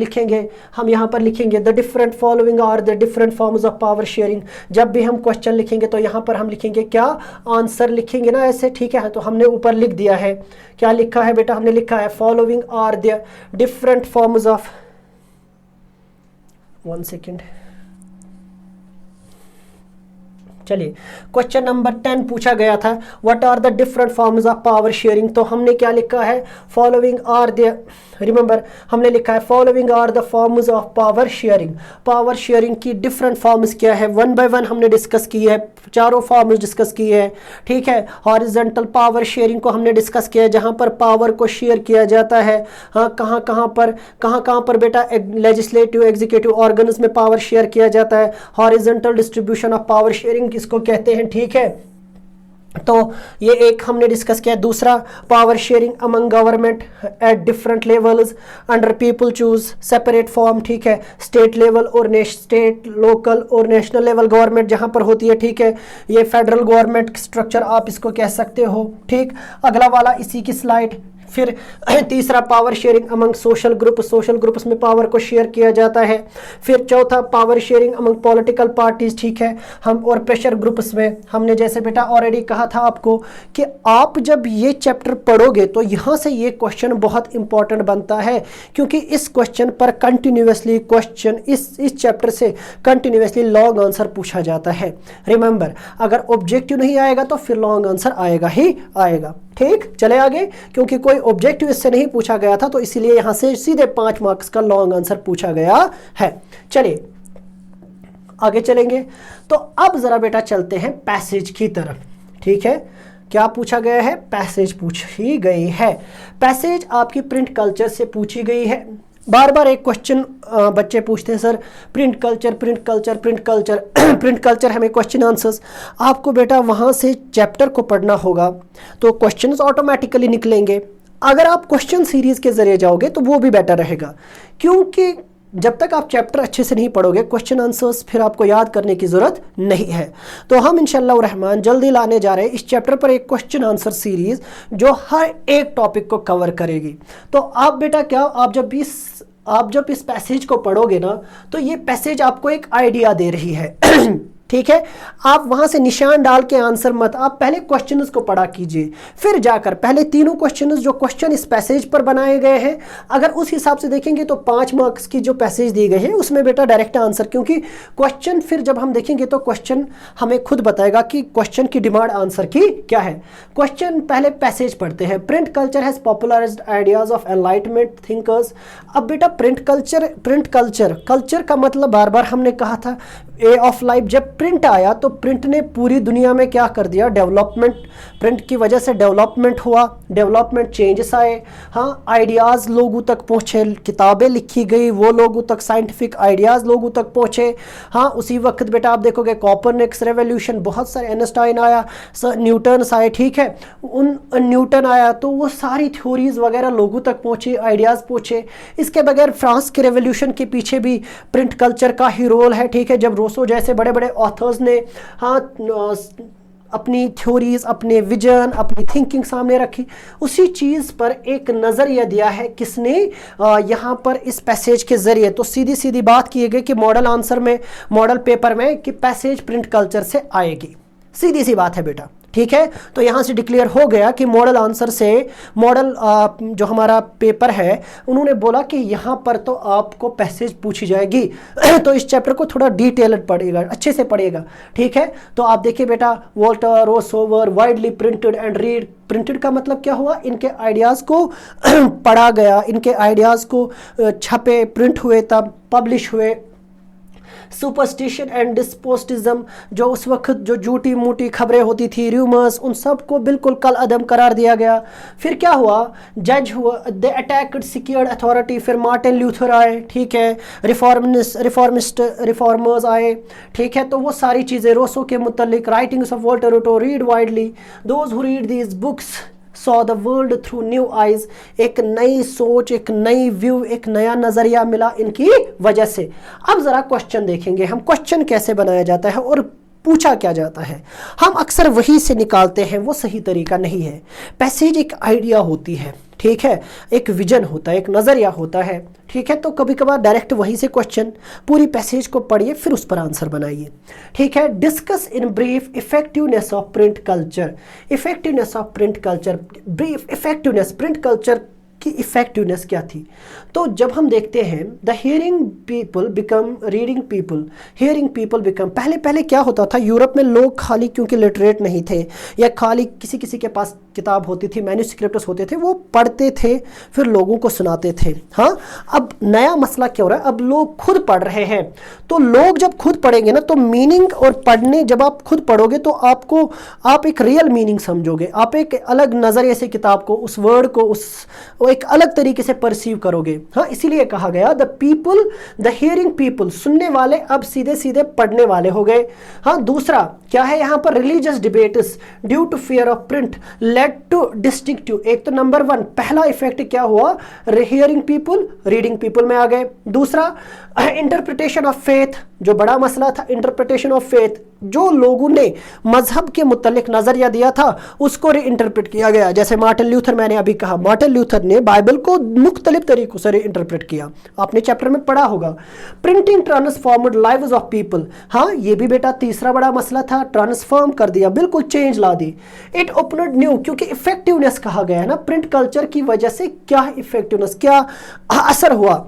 यहाँ पर लिखेंगे the different following are the different forms of power sharing. जब भी हम क्वेश्चन लिखेंगे तो यहाँ पर हम लिखेंगे क्या, आंसर लिखेंगे ना ऐसे, ठीक है। तो हमने ऊपर लिख दिया है, क्या लिखा है बेटा, हमने लिखा है following are the different forms of, 1 second, चलिए क्वेश्चन नंबर 10 पूछा गया था, what are the different forms of power sharing. तो हमने क्या लिखा है, फॉलोइंग आर द, रिमेंबर हमने लिखा है following are the forms of power sharing. Power sharing की डिफरेंट फॉर्म्स क्या है, वन बाय वन हमने डिस्कस की है, चारों फॉर्म्स डिस्कस की है, ठीक है। हॉरिजॉन्टल पावर शेयरिंग को हमने डिस्कस किया है, जहां पर पावर को शेयर किया जाता है। हाँ, कहाँ कहाँ पर बेटा, लेजिस्लेटिव एग्जीक्यूटिव ऑर्गन्स में पावर शेयर किया जाता है। Horizontal distribution of power sharing किसको कहते हैं, ठीक है। तो ये एक हमने डिस्कस किया। दूसरा, power sharing among government at different levels under people choose separate form, ठीक है। स्टेट लेवल और स्टेट, लोकल और नेशनल लेवल गवर्नमेंट जहां पर होती है, ठीक है। ये फेडरल गवर्नमेंट स्ट्रक्चर आप इसको कह सकते हो, ठीक। अगला वाला इसी की स्लाइड। फिर तीसरा, power sharing among social group, social groups में पावर को शेयर किया जाता है। फिर चौथा, power sharing among political parties, ठीक है। हम और प्रेशर ग्रुप्स में हमने जैसे बेटा ऑलरेडी कहा था आपको कि आप जब ये चैप्टर पढ़ोगे तो यहाँ से ये क्वेश्चन बहुत इंपॉर्टेंट बनता है, क्योंकि इस क्वेश्चन पर कंटिन्यूसली क्वेश्चन इस चैप्टर से कंटिन्यूसली लॉन्ग आंसर पूछा जाता है। रिमेंबर, अगर ऑब्जेक्टिव नहीं आएगा तो फिर लॉन्ग आंसर आएगा ही आएगा, ठीक। चले आगे, क्योंकि कोई ऑब्जेक्टिव इससे नहीं पूछा गया था तो इसीलिए यहां से सीधे 5 मार्क्स का लॉन्ग आंसर पूछा गया है। चलिए आगे चलेंगे। तो अब जरा बेटा चलते हैं पैसेज की तरफ, ठीक है। क्या पूछा गया है, पैसेज पूछी गई है। पैसेज आपकी प्रिंट कल्चर से पूछी गई है। बार बार एक क्वेश्चन बच्चे पूछते हैं, sir print culture print culture print culture print culture हमें क्वेश्चन आंसर्स। आपको बेटा वहाँ से चैप्टर को पढ़ना होगा तो क्वेश्चंस ऑटोमेटिकली निकलेंगे। अगर आप क्वेश्चन सीरीज के जरिए जाओगे तो वो भी बेटर रहेगा, क्योंकि जब तक आप चैप्टर अच्छे से नहीं पढ़ोगे क्वेश्चन आंसर्स फिर आपको याद करने की ज़रूरत नहीं है। तो हम इंशाअल्लाह रहमान जल्दी लाने जा रहे हैं इस चैप्टर पर एक क्वेश्चन आंसर सीरीज जो हर एक टॉपिक को कवर करेगी। तो आप बेटा क्या, आप जब इस पैसेज को पढ़ोगे ना तो ये पैसेज आपको एक आइडिया दे रही है ठीक है। आप वहां से निशान डाल के आंसर मत, आप पहले क्वेश्चंस को पढ़ा कीजिए, फिर जाकर पहले तीनों क्वेश्चंस जो क्वेश्चन इस पैसेज पर बनाए गए हैं अगर उस हिसाब से देखेंगे तो 5 मार्क्स की जो पैसेज दी गई है उसमें बेटा डायरेक्ट आंसर, क्योंकि क्वेश्चन फिर जब हम देखेंगे तो क्वेश्चन हमें खुद बताएगा कि क्वेश्चन की डिमांड आंसर की क्या है। क्वेश्चन पहले पैसेज पढ़ते हैं। Print culture has popularised ideas of enlightenment thinkers. अब बेटा प्रिंट कल्चर का मतलब बार बार हमने कहा था ए ऑफ लाइफ। जब प्रिंट आया तो प्रिंट ने पूरी दुनिया में क्या कर दिया, डेवलपमेंट, प्रिंट की वजह से डेवलपमेंट हुआ, डेवलपमेंट चेंजेस आए। हाँ, आइडियाज़ लोगों तक पहुँचे, किताबें लिखी गई, वो लोगों तक साइंटिफिक आइडियाज़ लोगों तक पहुँचे। हाँ, उसी वक्त बेटा आप देखोगे कॉपरनिकस रेवोल्यूशन, बहुत सारे, आइंस्टाइन आया, न्यूटन आए, ठीक है, उन न्यूटन आया तो वो सारी थ्योरीज वगैरह लोगों तक पहुँची, आइडियाज़ पहुँचे। इसके बगैर फ्रांस के रेवोल्यूशन के पीछे भी प्रिंट कल्चर का ही रोल है, ठीक है। जब रोसो जैसे बड़े बड़े ऑथर्स ने हाँ अपनी थ्योरीज, अपने विजन, अपनी थिंकिंग सामने रखी, उसी चीज़ पर एक नज़रिया दिया है किसने, यहाँ पर इस पैसेज के ज़रिए। तो सीधी सीधी बात की गई कि मॉडल आंसर में, मॉडल पेपर में कि पैसेज प्रिंट कल्चर से आएगी, सीधी सी बात है बेटा, ठीक है। तो यहाँ से डिक्लेयर हो गया कि मॉडल आंसर से, मॉडल जो हमारा पेपर है उन्होंने बोला कि यहाँ पर तो आपको पैसेज पूछी जाएगी तो इस चैप्टर को थोड़ा डिटेल्ड पढ़ेगा, अच्छे से पढ़ेगा, ठीक है। तो आप देखिए बेटा, Voltaire Rousseau were widely printed and read. Printed का मतलब क्या हुआ, इनके आइडियाज़ को पढ़ा गया, इनके आइडियाज़ को छपे, प्रिंट हुए, तब पब्लिश हुए। सुपरस्टिशन एंड डिस्पोस्टिज्म, जो उस वक्त जो झूठी मूठी खबरें होती थी, र्यूमर्स, उन सब को बिल्कुल कल अदम करार दिया गया। फिर क्या हुआ, जज हुआ, दे अटैक्ड सिक्योर्ड अथॉरिटी। फिर मार्टिन ल्यूथर आए, ठीक है, रिफॉर्मर्स आए, ठीक है। तो वो सारी चीज़ें रोसो के मुतल्लिक, writings of Voltaire Rousseau read widely, those who read these books saw the world through new eyes. एक नई सोच, एक नई व्यू, एक नया नजरिया मिला इनकी वजह से। अब जरा क्वेश्चन देखेंगे हम, क्वेश्चन कैसे बनाया जाता है और पूछा क्या जाता है। हम अक्सर वही से निकालते हैं, वो सही तरीका नहीं है। पैसेज एक आइडिया होती है, ठीक है, एक विजन होता है, एक नज़रिया होता है, ठीक है। तो कभी कभार डायरेक्ट वहीं से क्वेश्चन, पूरी पैसेज को पढ़िए फिर उस पर आंसर बनाइए, ठीक है। Discuss in brief effectiveness of print culture. Effectiveness of print culture, brief effectiveness, print culture कि इफेक्टिवनेस क्या थी। तो जब हम देखते हैं the hearing people become reading people, hearing people become, पहले पहले क्या होता था यूरोप में, लोग खाली क्योंकि लिटरेट नहीं थे या खाली किसी किसी के पास किताब होती थी, मैन्यूस्क्रिप्ट्स होते थे, वो पढ़ते थे फिर लोगों को सुनाते थे। हाँ, अब नया मसला क्या हो रहा है, अब लोग खुद पढ़ रहे हैं। तो लोग जब खुद पढ़ेंगे ना तो मीनिंग और पढ़ने, जब आप खुद पढ़ोगे तो आपको, आप एक रियल मीनिंग समझोगे, आप एक अलग नज़रिए से किताब को, उस वर्ड को, वो एक अलग तरीके से परसीव करोगे। हाँ, इसीलिए कहा गया the people, the hearing people, सुनने वाले अब सीधे सीधे पढ़ने वाले हो गए। हाँ, दूसरा क्या है यहाँ पर, religious debates due to fear of print led to distinctive. एक तो नंबर 1 पहला इफेक्ट क्या हुआ, हियरिंग पीपल रीडिंग पीपल में आ गए। दूसरा इंटरप्रिटेशन ऑफ फेथ, जो बड़ा मसला था, इंटरप्रिटेशन ऑफ फेथ, जो लोगों ने मजहब के मुतल्लिक नजरिया दिया था उसको रीइंटरप्रेट किया गया। जैसे मार्टिन ल्यूथर, मैंने अभी कहा मार्टिन ल्यूथर ने बाइबल को मुख्तलिफ तरीकों से रीइंटरप्रेट किया, आपने चैप्टर में पढ़ा होगा। प्रिंटिंग ट्रांसफॉर्मड लाइव्स ऑफ पीपल, हाँ ये भी बेटा तीसरा बड़ा मसला था, ट्रांसफॉर्म कर दिया, बिल्कुल चेंज ला दी। इट ओपनड न्यू, क्योंकि इफेक्टिवनेस कहा गया है ना, प्रिंट कल्चर की वजह से क्या इफेक्टिवनेस, क्या असर हुआ।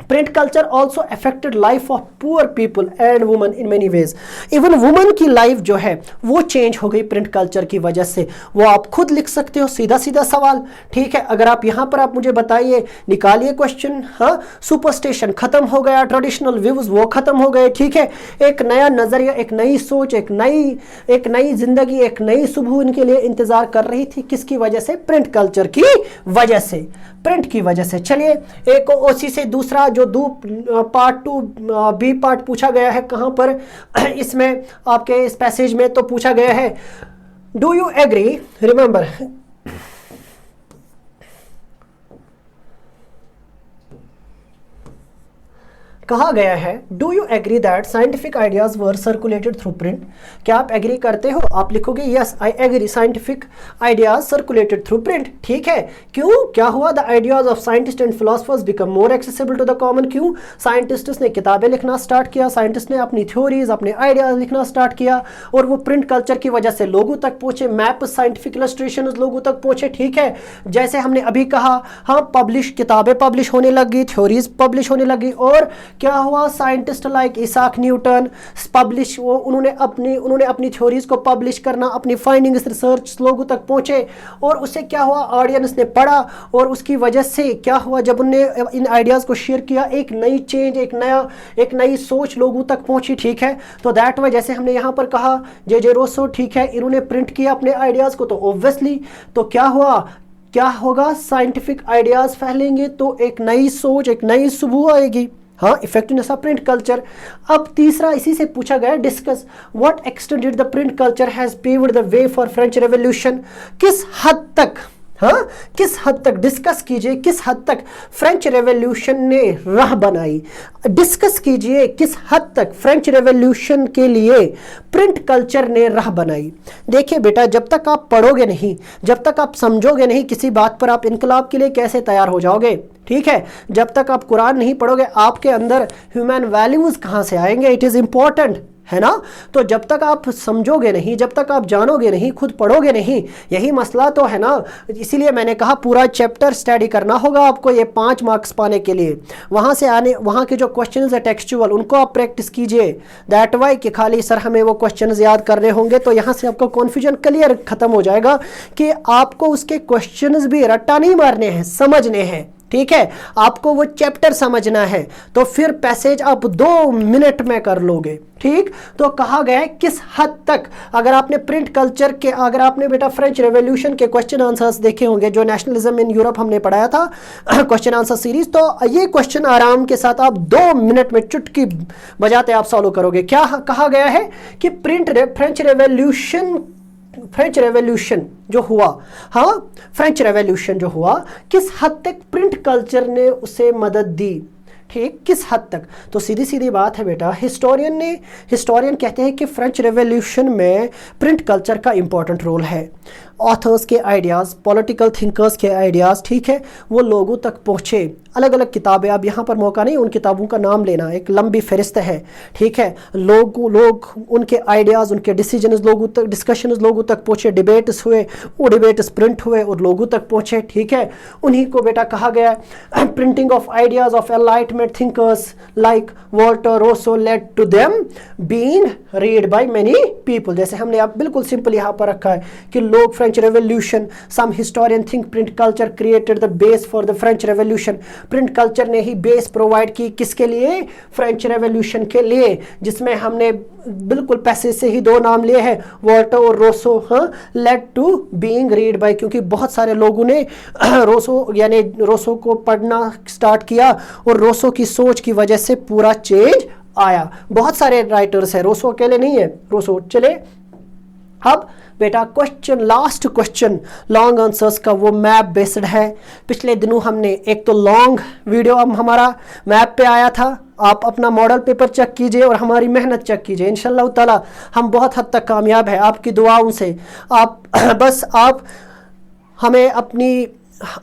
Print culture also affected life of poor people and women in many ways. Even women की लाइफ जो है वो चेंज हो गई प्रिंट कल्चर की वजह से। वो आप खुद लिख सकते हो सीधा सीधा सवाल, ठीक है। अगर आप यहाँ पर आप मुझे बताइए, निकालिए क्वेश्चन। हाँ, सुपरस्टिशन खत्म हो गया, ट्रेडिशनल व्यूज वो खत्म हो गए, ठीक है। एक नया नजरिया, एक नई सोच, एक नई जिंदगी, एक नई सुबह इनके लिए इंतजार कर रही थी। किसकी वजह से, प्रिंट कल्चर की वजह से, प्रिंट की वजह से। चलिए एक उसी से दूसरा जो पार्ट 2 बी पार्ट पूछा गया है, कहां पर इसमें आपके इस पैसेज में तो पूछा गया है, डू यू एग्री, रिमेंबर कहा गया है, do you agree that scientific ideas were circulated through print. क्या आप एग्री करते हो, आप लिखोगे yes I agree, scientific ideas circulated through print, ठीक है। क्यों, क्या हुआ, the ideas of scientist and philosophers become more accessible to the common. क्यों, साइंटिस्ट्स ने किताबें लिखना स्टार्ट किया, साइंटिस्ट ने अपनी थ्योरीज, अपने आइडियाज लिखना स्टार्ट किया, और वो प्रिंट कल्चर की वजह से लोगों तक पहुंचे, मैप, साइंटिफिक इलस्ट्रेशन लोगों तक पहुंचे, ठीक है। जैसे हमने अभी कहा, हाँ पब्लिश, किताबें पब्लिश होने लगी, थ्योरीज पब्लिश होने लगी, और क्या हुआ, scientist like Isaac Newton publish, वो उन्होंने अपनी थ्योरीज को पब्लिश करना, अपनी फाइंडिंग्स, रिसर्च लोगों तक पहुंचे, और उससे क्या हुआ, ऑडियंस ने पढ़ा, और उसकी वजह से क्या हुआ, जब उन्होंने इन आइडियाज को शेयर किया, एक नई चेंज, एक नई सोच लोगों तक पहुंची, ठीक है। तो दैट वाई, जैसे हमने यहाँ पर कहा जे रोसो, ठीक है, इन्होंने प्रिंट किया अपने आइडियाज को, तो ऑब्वियसली तो क्या हुआ, क्या होगा, साइंटिफिक आइडियाज फैलेंगे तो एक नई सोच, एक नई सुबह आएगी। हाँ, इफेक्टिवनेस ऑफ प्रिंट कल्चर। अब तीसरा इसी से पूछा गया, discuss what extent did the print culture has paved the way for French revolution. किस हद तक, हाँ किस हद तक, डिस्कस कीजिए किस हद तक फ्रेंच रेवोल्यूशन ने राह बनाई। डिस्कस कीजिए किस हद तक फ्रेंच रेवोल्यूशन के लिए प्रिंट कल्चर ने राह बनाई। देखिए बेटा, जब तक आप पढ़ोगे नहीं, जब तक आप समझोगे नहीं किसी बात पर, आप इनकलाब के लिए कैसे तैयार हो जाओगे, ठीक है। जब तक आप कुरान नहीं पढ़ोगे, आपके अंदर ह्यूमन वैल्यूज कहां से आएंगे, इट इज इंपॉर्टेंट, है ना। तो जब तक आप समझोगे नहीं, जब तक आप जानोगे नहीं, खुद पढ़ोगे नहीं, यही मसला तो है ना। इसीलिए मैंने कहा पूरा चैप्टर स्टडी करना होगा आपको, ये 5 मार्क्स पाने के लिए। वहां से आने, वहां के जो क्वेश्चंस है टेक्सचुअल, उनको आप प्रैक्टिस कीजिए। दैट वाई कि खाली सर हमें वो क्वेश्चंस याद करने होंगे, तो यहाँ से आपका कॉन्फ्यूजन क्लियर खत्म हो जाएगा कि आपको उसके क्वेश्चंस भी रट्टा नहीं मारने हैं, समझने हैं, ठीक है। आपको वो चैप्टर समझना है, तो फिर पैसेज आप 2 मिनट में कर लोगे, ठीक। तो कहा गया है किस हद तक, अगर आपने प्रिंट कल्चर के, अगर आपने बेटा फ्रेंच रेवोल्यूशन के क्वेश्चन आंसर्स देखे होंगे, जो नेशनलिज्म इन यूरोप हमने पढ़ाया था क्वेश्चन आंसर सीरीज, तो ये क्वेश्चन आराम के साथ आप 2 मिनट में चुटकी बजाते आप सॉल्व करोगे। क्या कहा गया है कि फ्रेंच रेवोल्यूशन जो हुआ, हाँ फ्रेंच रेवोल्यूशन जो हुआ, किस हद तक प्रिंट कल्चर ने उसे मदद दी, ठीक, किस हद तक। तो सीधी सीधी बात है बेटा, हिस्टोरियन कहते हैं कि फ्रेंच रेवोल्यूशन में प्रिंट कल्चर का इंपॉर्टेंट रोल है। ऑथर्स के आइडियाज़, पॉलिटिकल थिंकर्स के आइडियाज़, ठीक है, वो लोगों तक पहुँचे, अलग अलग किताबें, अब यहाँ पर मौका नहीं उन किताबों का नाम लेना, एक लंबी फहरिस्त है, ठीक है। लोग उनके आइडियाज़, उनके डिसीजन लोगों तक, डिस्कशन लोगों तक पहुँचे, डिबेट्स हुए, वो डिबेट्स प्रिंट हुए और लोगों तक पहुँचे, ठीक है। उन्हीं को बेटा कहा गया printing of ideas of enlightenment thinkers like Voltaire Rousseau led to them being read by many people. जैसे हमने अब बिल्कुल सिंपल यहाँ पर रखा है कि लोग, French revolution, some historian think print culture created the base for the French revolution. Print culture ने ही बेस प्रोवाइड की किसके लिए? फ्रेंच रेवोल्यूशन के लिए, जिसमें हमने बिल्कुल पैसे से ही दो नाम लिए हैं, वॉल्टर और रोसो, हाँ, led to being read by, क्योंकि बहुत सारे लोगों ने रोसो यानी रोसो को पढ़ना स्टार्ट किया और रोसो की सोच की वजह से पूरा चेंज आया। बहुत सारे राइटर्स हैं, रोसो अकेले नहीं है, रोसो। चले अब बेटा question, last question long answers का, वो मैप बेस्ड है। पिछले दिनों हमने एक तो लॉन्ग वीडियो हमारा मैप पे आया था, आप अपना मॉडल पेपर चेक कीजिए और हमारी मेहनत चेक कीजिए, इंशाल्लाह ताला हम बहुत हद तक कामयाब है आपकी दुआओं से। आप बस आप हमें अपनी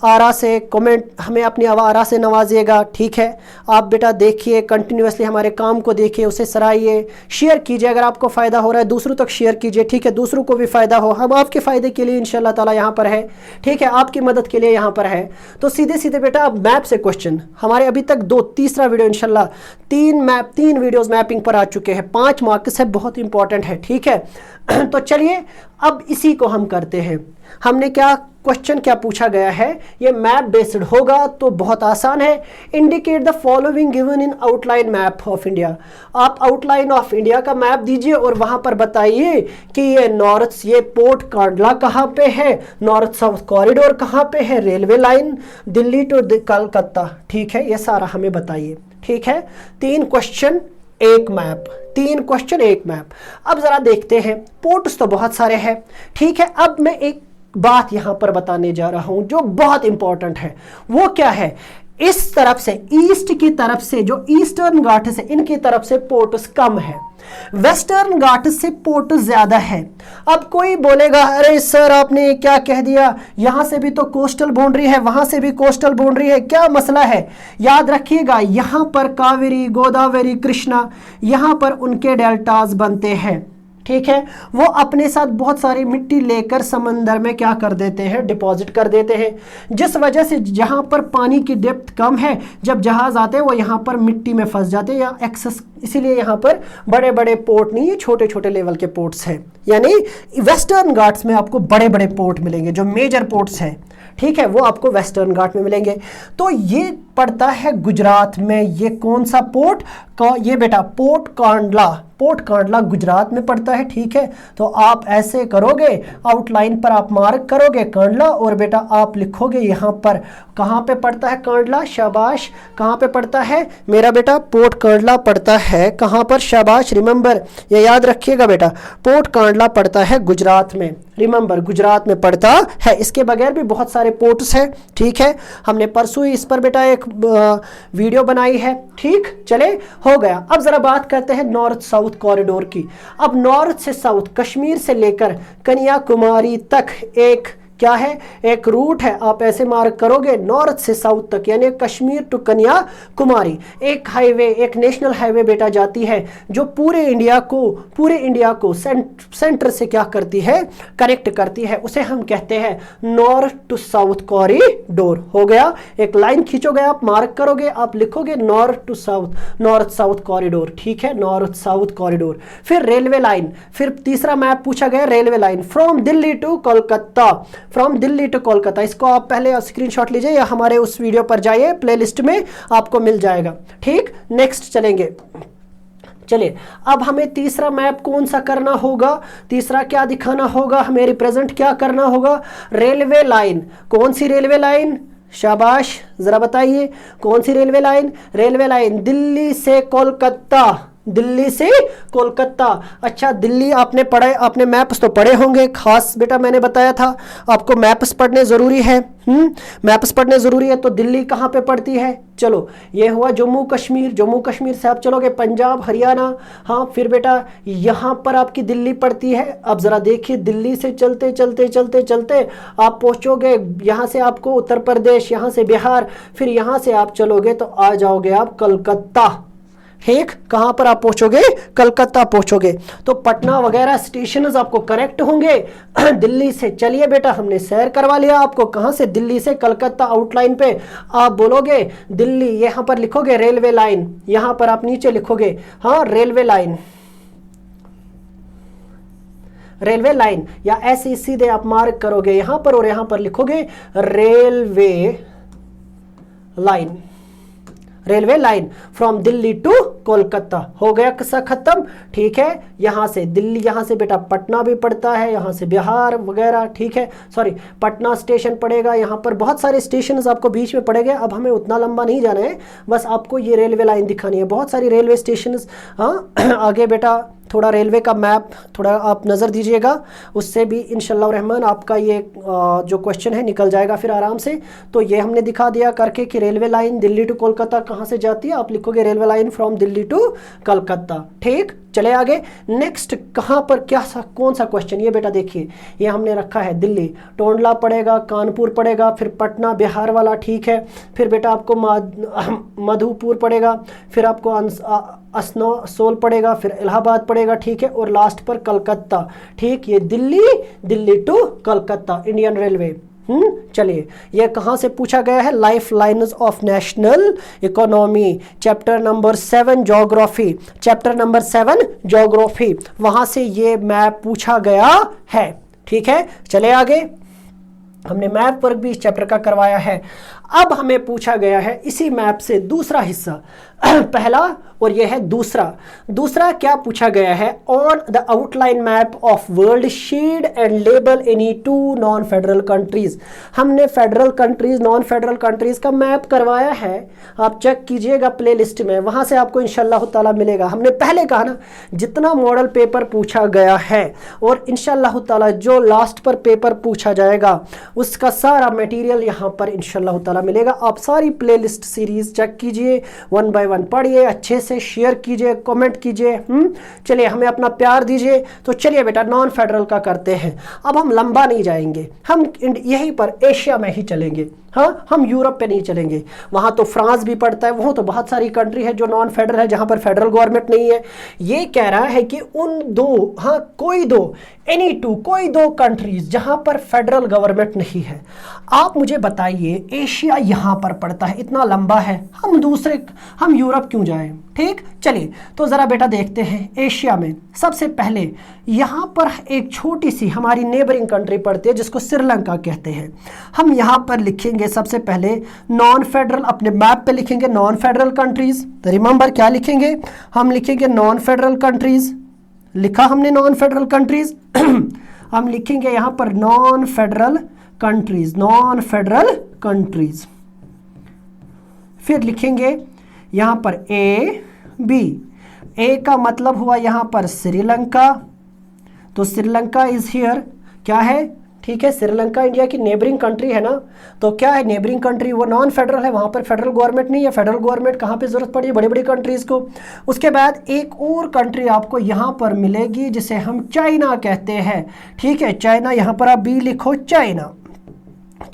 आरा से कमेंट, हमें अपनी आरा से नवाजिएगा, ठीक है। आप बेटा देखिए, कंटिन्यूसली हमारे काम को देखिए, उसे सराहिए, शेयर कीजिए, अगर आपको फ़ायदा हो रहा है दूसरों तक शेयर कीजिए, ठीक है, दूसरों को भी फ़ायदा हो। हम आपके फ़ायदे के लिए इंशाल्लाह ताला यहाँ पर है, ठीक है, आपकी मदद के लिए यहाँ पर है। तो सीधे सीधे बेटा अब मैप से क्वेश्चन, हमारे अभी तक तीसरा वीडियो इंशाल्लाह, 3 वीडियोज़ मैपिंग पर आ चुके हैं, 5 मार्क्स है, बहुत इंपॉर्टेंट है, ठीक है। तो चलिए अब इसी को हम करते हैं। हमने क्या क्वेश्चन क्या पूछा गया है, ये मैप बेस्ड होगा तो बहुत आसान है। Indicate the following given in outline map of India. आप आउटलाइन ऑफ इंडिया का मैप दीजिए और वहां पर बताइए कि ये पोर्ट कांडला कहाँ पे है, नॉर्थ साउथ कॉरिडोर कहाँ पे है, railway line Delhi to Calcutta, ठीक है, ये सारा हमें बताइए, ठीक है। 3 क्वेश्चन 1 मैप, 3 क्वेश्चन 1 मैप। अब जरा देखते हैं, पोर्ट्स तो बहुत सारे हैं, ठीक है। अब मैं एक बात यहां पर बताने जा रहा हूं जो बहुत इंपॉर्टेंट है, वो क्या है, इस तरफ से, ईस्ट की तरफ से, जो ईस्टर्न घाट्स है इनकी तरफ से पोर्ट्स कम है, वेस्टर्न घाट्स से पोर्ट ज्यादा है। अब कोई बोलेगा अरे सर आपने क्या कह दिया, यहां से भी तो कोस्टल बाउंड्री है, वहां से भी कोस्टल बाउंड्री है, क्या मसला है? याद रखिएगा, यहां पर कावेरी, गोदावरी, कृष्णा, यहां पर उनके डेल्टाज बनते हैं, ठीक है। वो अपने साथ बहुत सारी मिट्टी लेकर समंदर में क्या कर देते हैं, डिपॉजिट कर देते हैं, जिस वजह से जहां पर पानी की डेप्थ कम है, जब जहाज आते हैं वो यहां पर मिट्टी में फंस जाते हैं या एक्सेस, इसीलिए यहां पर बड़े बड़े पोर्ट नहीं है, छोटे छोटे लेवल के पोर्ट्स हैं। यानी वेस्टर्न घाट्स में आपको बड़े बड़े पोर्ट मिलेंगे, जो मेजर पोर्ट्स हैं, ठीक है, वो आपको वेस्टर्न घाट में मिलेंगे। तो ये पड़ता है गुजरात में, ये कौन सा पोर्ट का, ये बेटा पोर्ट कांडला, पोर्ट कांडला गुजरात में पड़ता है, ठीक है। तो आप ऐसे करोगे, आउटलाइन पर आप मार्क करोगे कांडला और बेटा आप लिखोगे यहाँ पर कहाँ पे पड़ता है कांडला, शाबाश, कहाँ पे पड़ता है मेरा बेटा, पोर्ट कांडला पड़ता है कहाँ पर, शाबाश, रिमेंबर, ये याद रखिएगा बेटा, पोर्ट कांडला पड़ता है गुजरात में, रिमेंबर गुजरात में पड़ता है। इसके बगैर भी बहुत सारे पोर्ट्स हैं, ठीक है, हमने परसों ही इस पर बेटा एक वीडियो बनाई है, ठीक। चले, हो गया। अब जरा बात करते हैं नॉर्थ साउथ कॉरिडोर की। अब नॉर्थ से साउथ, कश्मीर से लेकर कन्याकुमारी तक एक क्या है, एक रूट है, आप ऐसे मार्क करोगे नॉर्थ से साउथ तक, यानी कश्मीर टू कन्याकुमारी, एक हाईवे, एक नेशनल हाईवे बेटा जाती है जो पूरे इंडिया को सेंटर से क्या करती है, कनेक्ट करती है, उसे हम कहते हैं नॉर्थ टू साउथ कॉरिडोर। हो गया, एक लाइन खींचोगे आप, मार्क करोगे, आप लिखोगे नॉर्थ साउथ कॉरिडोर, ठीक है, नॉर्थ साउथ कॉरिडोर। फिर रेलवे लाइन, फिर तीसरा मैप पूछा गया railway line, from Delhi to Kolkata, from Delhi to Kolkata. इसको आप पहले स्क्रीनशॉट लीजिए या हमारे उस वीडियो पर जाइए, प्लेलिस्ट में आपको मिल जाएगा, ठीक। नेक्स्ट चलेंगे, चलिए अब हमें तीसरा मैप कौन सा करना होगा, तीसरा क्या दिखाना होगा, हमें रिप्रेजेंट क्या करना होगा, रेलवे लाइन। कौन सी रेलवे लाइन, शाबाश, जरा बताइए कौन सी railway line, railway line Delhi से कोलकाता, दिल्ली से कोलकाता। अच्छा, दिल्ली आपने पढ़े, आपने मैप्स तो पढ़े होंगे, खास बेटा मैंने बताया था आपको मैप्स पढ़ने ज़रूरी है। मैप्स पढ़ने ज़रूरी है। तो दिल्ली कहाँ पे पड़ती है? चलो, ये हुआ जम्मू कश्मीर। जम्मू कश्मीर से आप चलोगे पंजाब, हरियाणा। हाँ, फिर बेटा यहाँ पर आपकी दिल्ली पड़ती है। अब ज़रा देखिए, दिल्ली से चलते चलते चलते चलते आप पहुँचोगे, यहाँ से आपको उत्तर प्रदेश, यहाँ से बिहार, फिर यहाँ से आप चलोगे तो आ जाओगे आप कलकत्ता। ठीक, कहां पर आप पहुंचोगे? कलकत्ता पहुंचोगे। तो पटना वगैरह स्टेशन आपको करेक्ट होंगे। दिल्ली से चलिए बेटा, हमने सैर करवा लिया आपको। कहां से? दिल्ली से कलकत्ता। आउटलाइन पे आप बोलोगे दिल्ली, यहां पर लिखोगे रेलवे लाइन, यहां पर आप नीचे लिखोगे हाँ रेलवे लाइन, रेलवे लाइन, या ऐसे सीधे आप मार्क करोगे यहां पर और यहां पर लिखोगे railway line, railway line from Delhi to Kolkata. हो गया किस्सा खत्म। ठीक है, यहां से दिल्ली, यहां से बेटा पटना भी पड़ता है, यहां से बिहार वगैरह। ठीक है, सॉरी, पटना स्टेशन पड़ेगा, यहां पर बहुत सारे स्टेशन आपको बीच में पड़ेंगे। अब हमें उतना लंबा नहीं जाना है, बस आपको ये रेलवे लाइन दिखानी है। बहुत सारी रेलवे स्टेशन। हाँ, आगे बेटा थोड़ा रेलवे का मैप थोड़ा आप नज़र दीजिएगा, उससे भी इंशाल्लाह रहमान आपका ये जो क्वेश्चन है निकल जाएगा फिर आराम से। तो ये हमने दिखा दिया करके कि railway line Delhi to Kolkata कहाँ से जाती है। आप लिखोगे railway line from Delhi to Calcutta. ठीक, चले आगे। नेक्स्ट कहाँ पर क्या कौन सा क्वेश्चन? ये बेटा देखिए, ये हमने रखा है दिल्ली, टोंडला पड़ेगा, कानपुर पड़ेगा, फिर पटना बिहार वाला। ठीक है, फिर बेटा आपको मधुपुर पड़ेगा, फिर आपको असनसोल पड़ेगा, फिर इलाहाबाद पड़ेगा। ठीक है, और लास्ट पर कलकत्ता। ठीक, ये Delhi to Calcutta Indian railway. चलिए, ये कहाँ से पूछा गया है? Life lines of national economy, chapter number 7 geography, chapter number 7 geography, वहां से ये मैप पूछा गया है। ठीक है, चले आगे। हमने मैप वर्क भी इस चैप्टर का करवाया है। अब हमें पूछा गया है इसी मैप से दूसरा हिस्सा। पहला और यह है दूसरा क्या पूछा गया है? On the outline map of world shade and label any 2 non federal countries. हमने federal countries, non federal countries का मैप करवाया है। आप चेक कीजिएगा प्लेलिस्ट में, वहां से आपको इंशाल्लाह ताला मिलेगा। हमने पहले कहा ना, जितना मॉडल पेपर पूछा गया है और इंशाल्लाह ताला जो लास्ट पर पेपर पूछा जाएगा उसका सारा मटेरियल यहाँ पर इंशाल्लाह ताला मिलेगा। आप सारी प्लेलिस्ट सीरीज चेक कीजिए, 1 बाय 1 पढ़िए, अच्छे से शेयर कीजिए, कमेंट कीजिए। चलिए, हमें अपना प्यार दीजिए। तो चलिए बेटा, नॉन फेडरल का करते हैं। अब हम लंबा नहीं जाएंगे, हम यहीं पर एशिया में ही चलेंगे। हाँ, हम यूरोप पे नहीं चलेंगे। वहाँ तो फ्रांस भी पड़ता है, वहाँ तो बहुत सारी कंट्री है जो नॉन फेडरल है, जहाँ पर फेडरल गवर्नमेंट नहीं है। ये कह रहा है कि उन दो, हाँ कोई दो, एनी 2, कोई 2 कंट्रीज जहाँ पर फेडरल गवर्नमेंट नहीं है। आप मुझे बताइए, एशिया यहाँ पर पड़ता है, इतना लंबा है, हम यूरोप क्यों जाएं? ठीक, चलिए तो ज़रा बेटा देखते हैं। एशिया में सबसे पहले यहाँ पर एक छोटी सी हमारी नेबरिंग कंट्री पड़ती है जिसको श्रीलंका कहते हैं। हम यहाँ पर लिखेंगे सबसे पहले नॉन फेडरल, अपने मैप पे लिखेंगे नॉन फेडरल कंट्रीज। तो रिमेंबर क्या लिखेंगे? हम लिखेंगे नॉन फेडरल कंट्रीज। लिखा हमने नॉन फेडरल कंट्रीज। हम लिखेंगे यहाँ पर non federal countries, non federal countries. फिर लिखेंगे यहाँ पर ए का मतलब हुआ यहाँ पर श्रीलंका। तो श्रीलंका इज हियर, क्या है? ठीक है, श्रीलंका इंडिया की नेबरिंग कंट्री है ना। तो क्या है नेबरिंग कंट्री? वो नॉन फेडरल है, वहाँ पर फेडरल गवर्नमेंट नहीं है। फेडरल गवर्नमेंट कहाँ पे ज़रूरत पड़ी? बड़ी बड़ी कंट्रीज़ को। उसके बाद एक और कंट्री आपको यहाँ पर मिलेगी जिसे हम चाइना कहते हैं। ठीक है, चाइना, यहाँ पर आप बी लिखो, चाइना।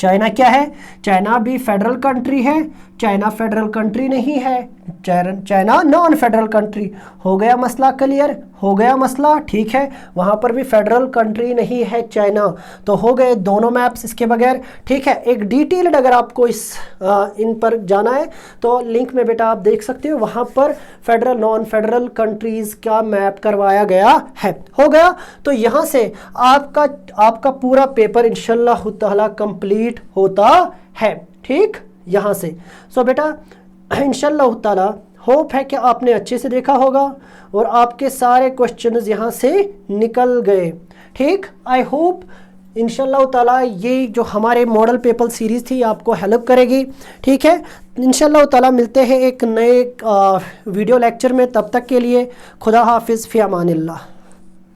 चाइना क्या है? चाइना भी फेडरल कंट्री है, चाइना फेडरल कंट्री नहीं है, चाइना नॉन फेडरल कंट्री। हो गया मसला क्लियर? हो गया मसला, ठीक है। वहाँ पर भी फेडरल कंट्री नहीं है चाइना। तो हो गए दोनों मैप्स इसके बगैर। ठीक है, एक डिटेल्ड अगर आपको इन पर जाना है तो लिंक में बेटा आप देख सकते हो, वहाँ पर फेडरल नॉन फेडरल कंट्रीज़ का मैप करवाया गया है। हो गया, तो यहाँ से आपका पूरा पेपर इंशाल्लाह ताला कंप्लीट होता है। ठीक, यहाँ से सो बेटा इंशाल्लाह ताला होप है कि आपने अच्छे से देखा होगा और आपके सारे क्वेश्चंस यहाँ से निकल गए। ठीक, आई होप इंशाल्लाह ताला ये जो हमारे मॉडल पेपर सीरीज़ थी आपको हेल्प करेगी। ठीक है, इंशाल्लाह ताला मिलते हैं एक नए वीडियो लेक्चर में। तब तक के लिए खुदा हाफिज़, फ़ी अमानिल्लाह।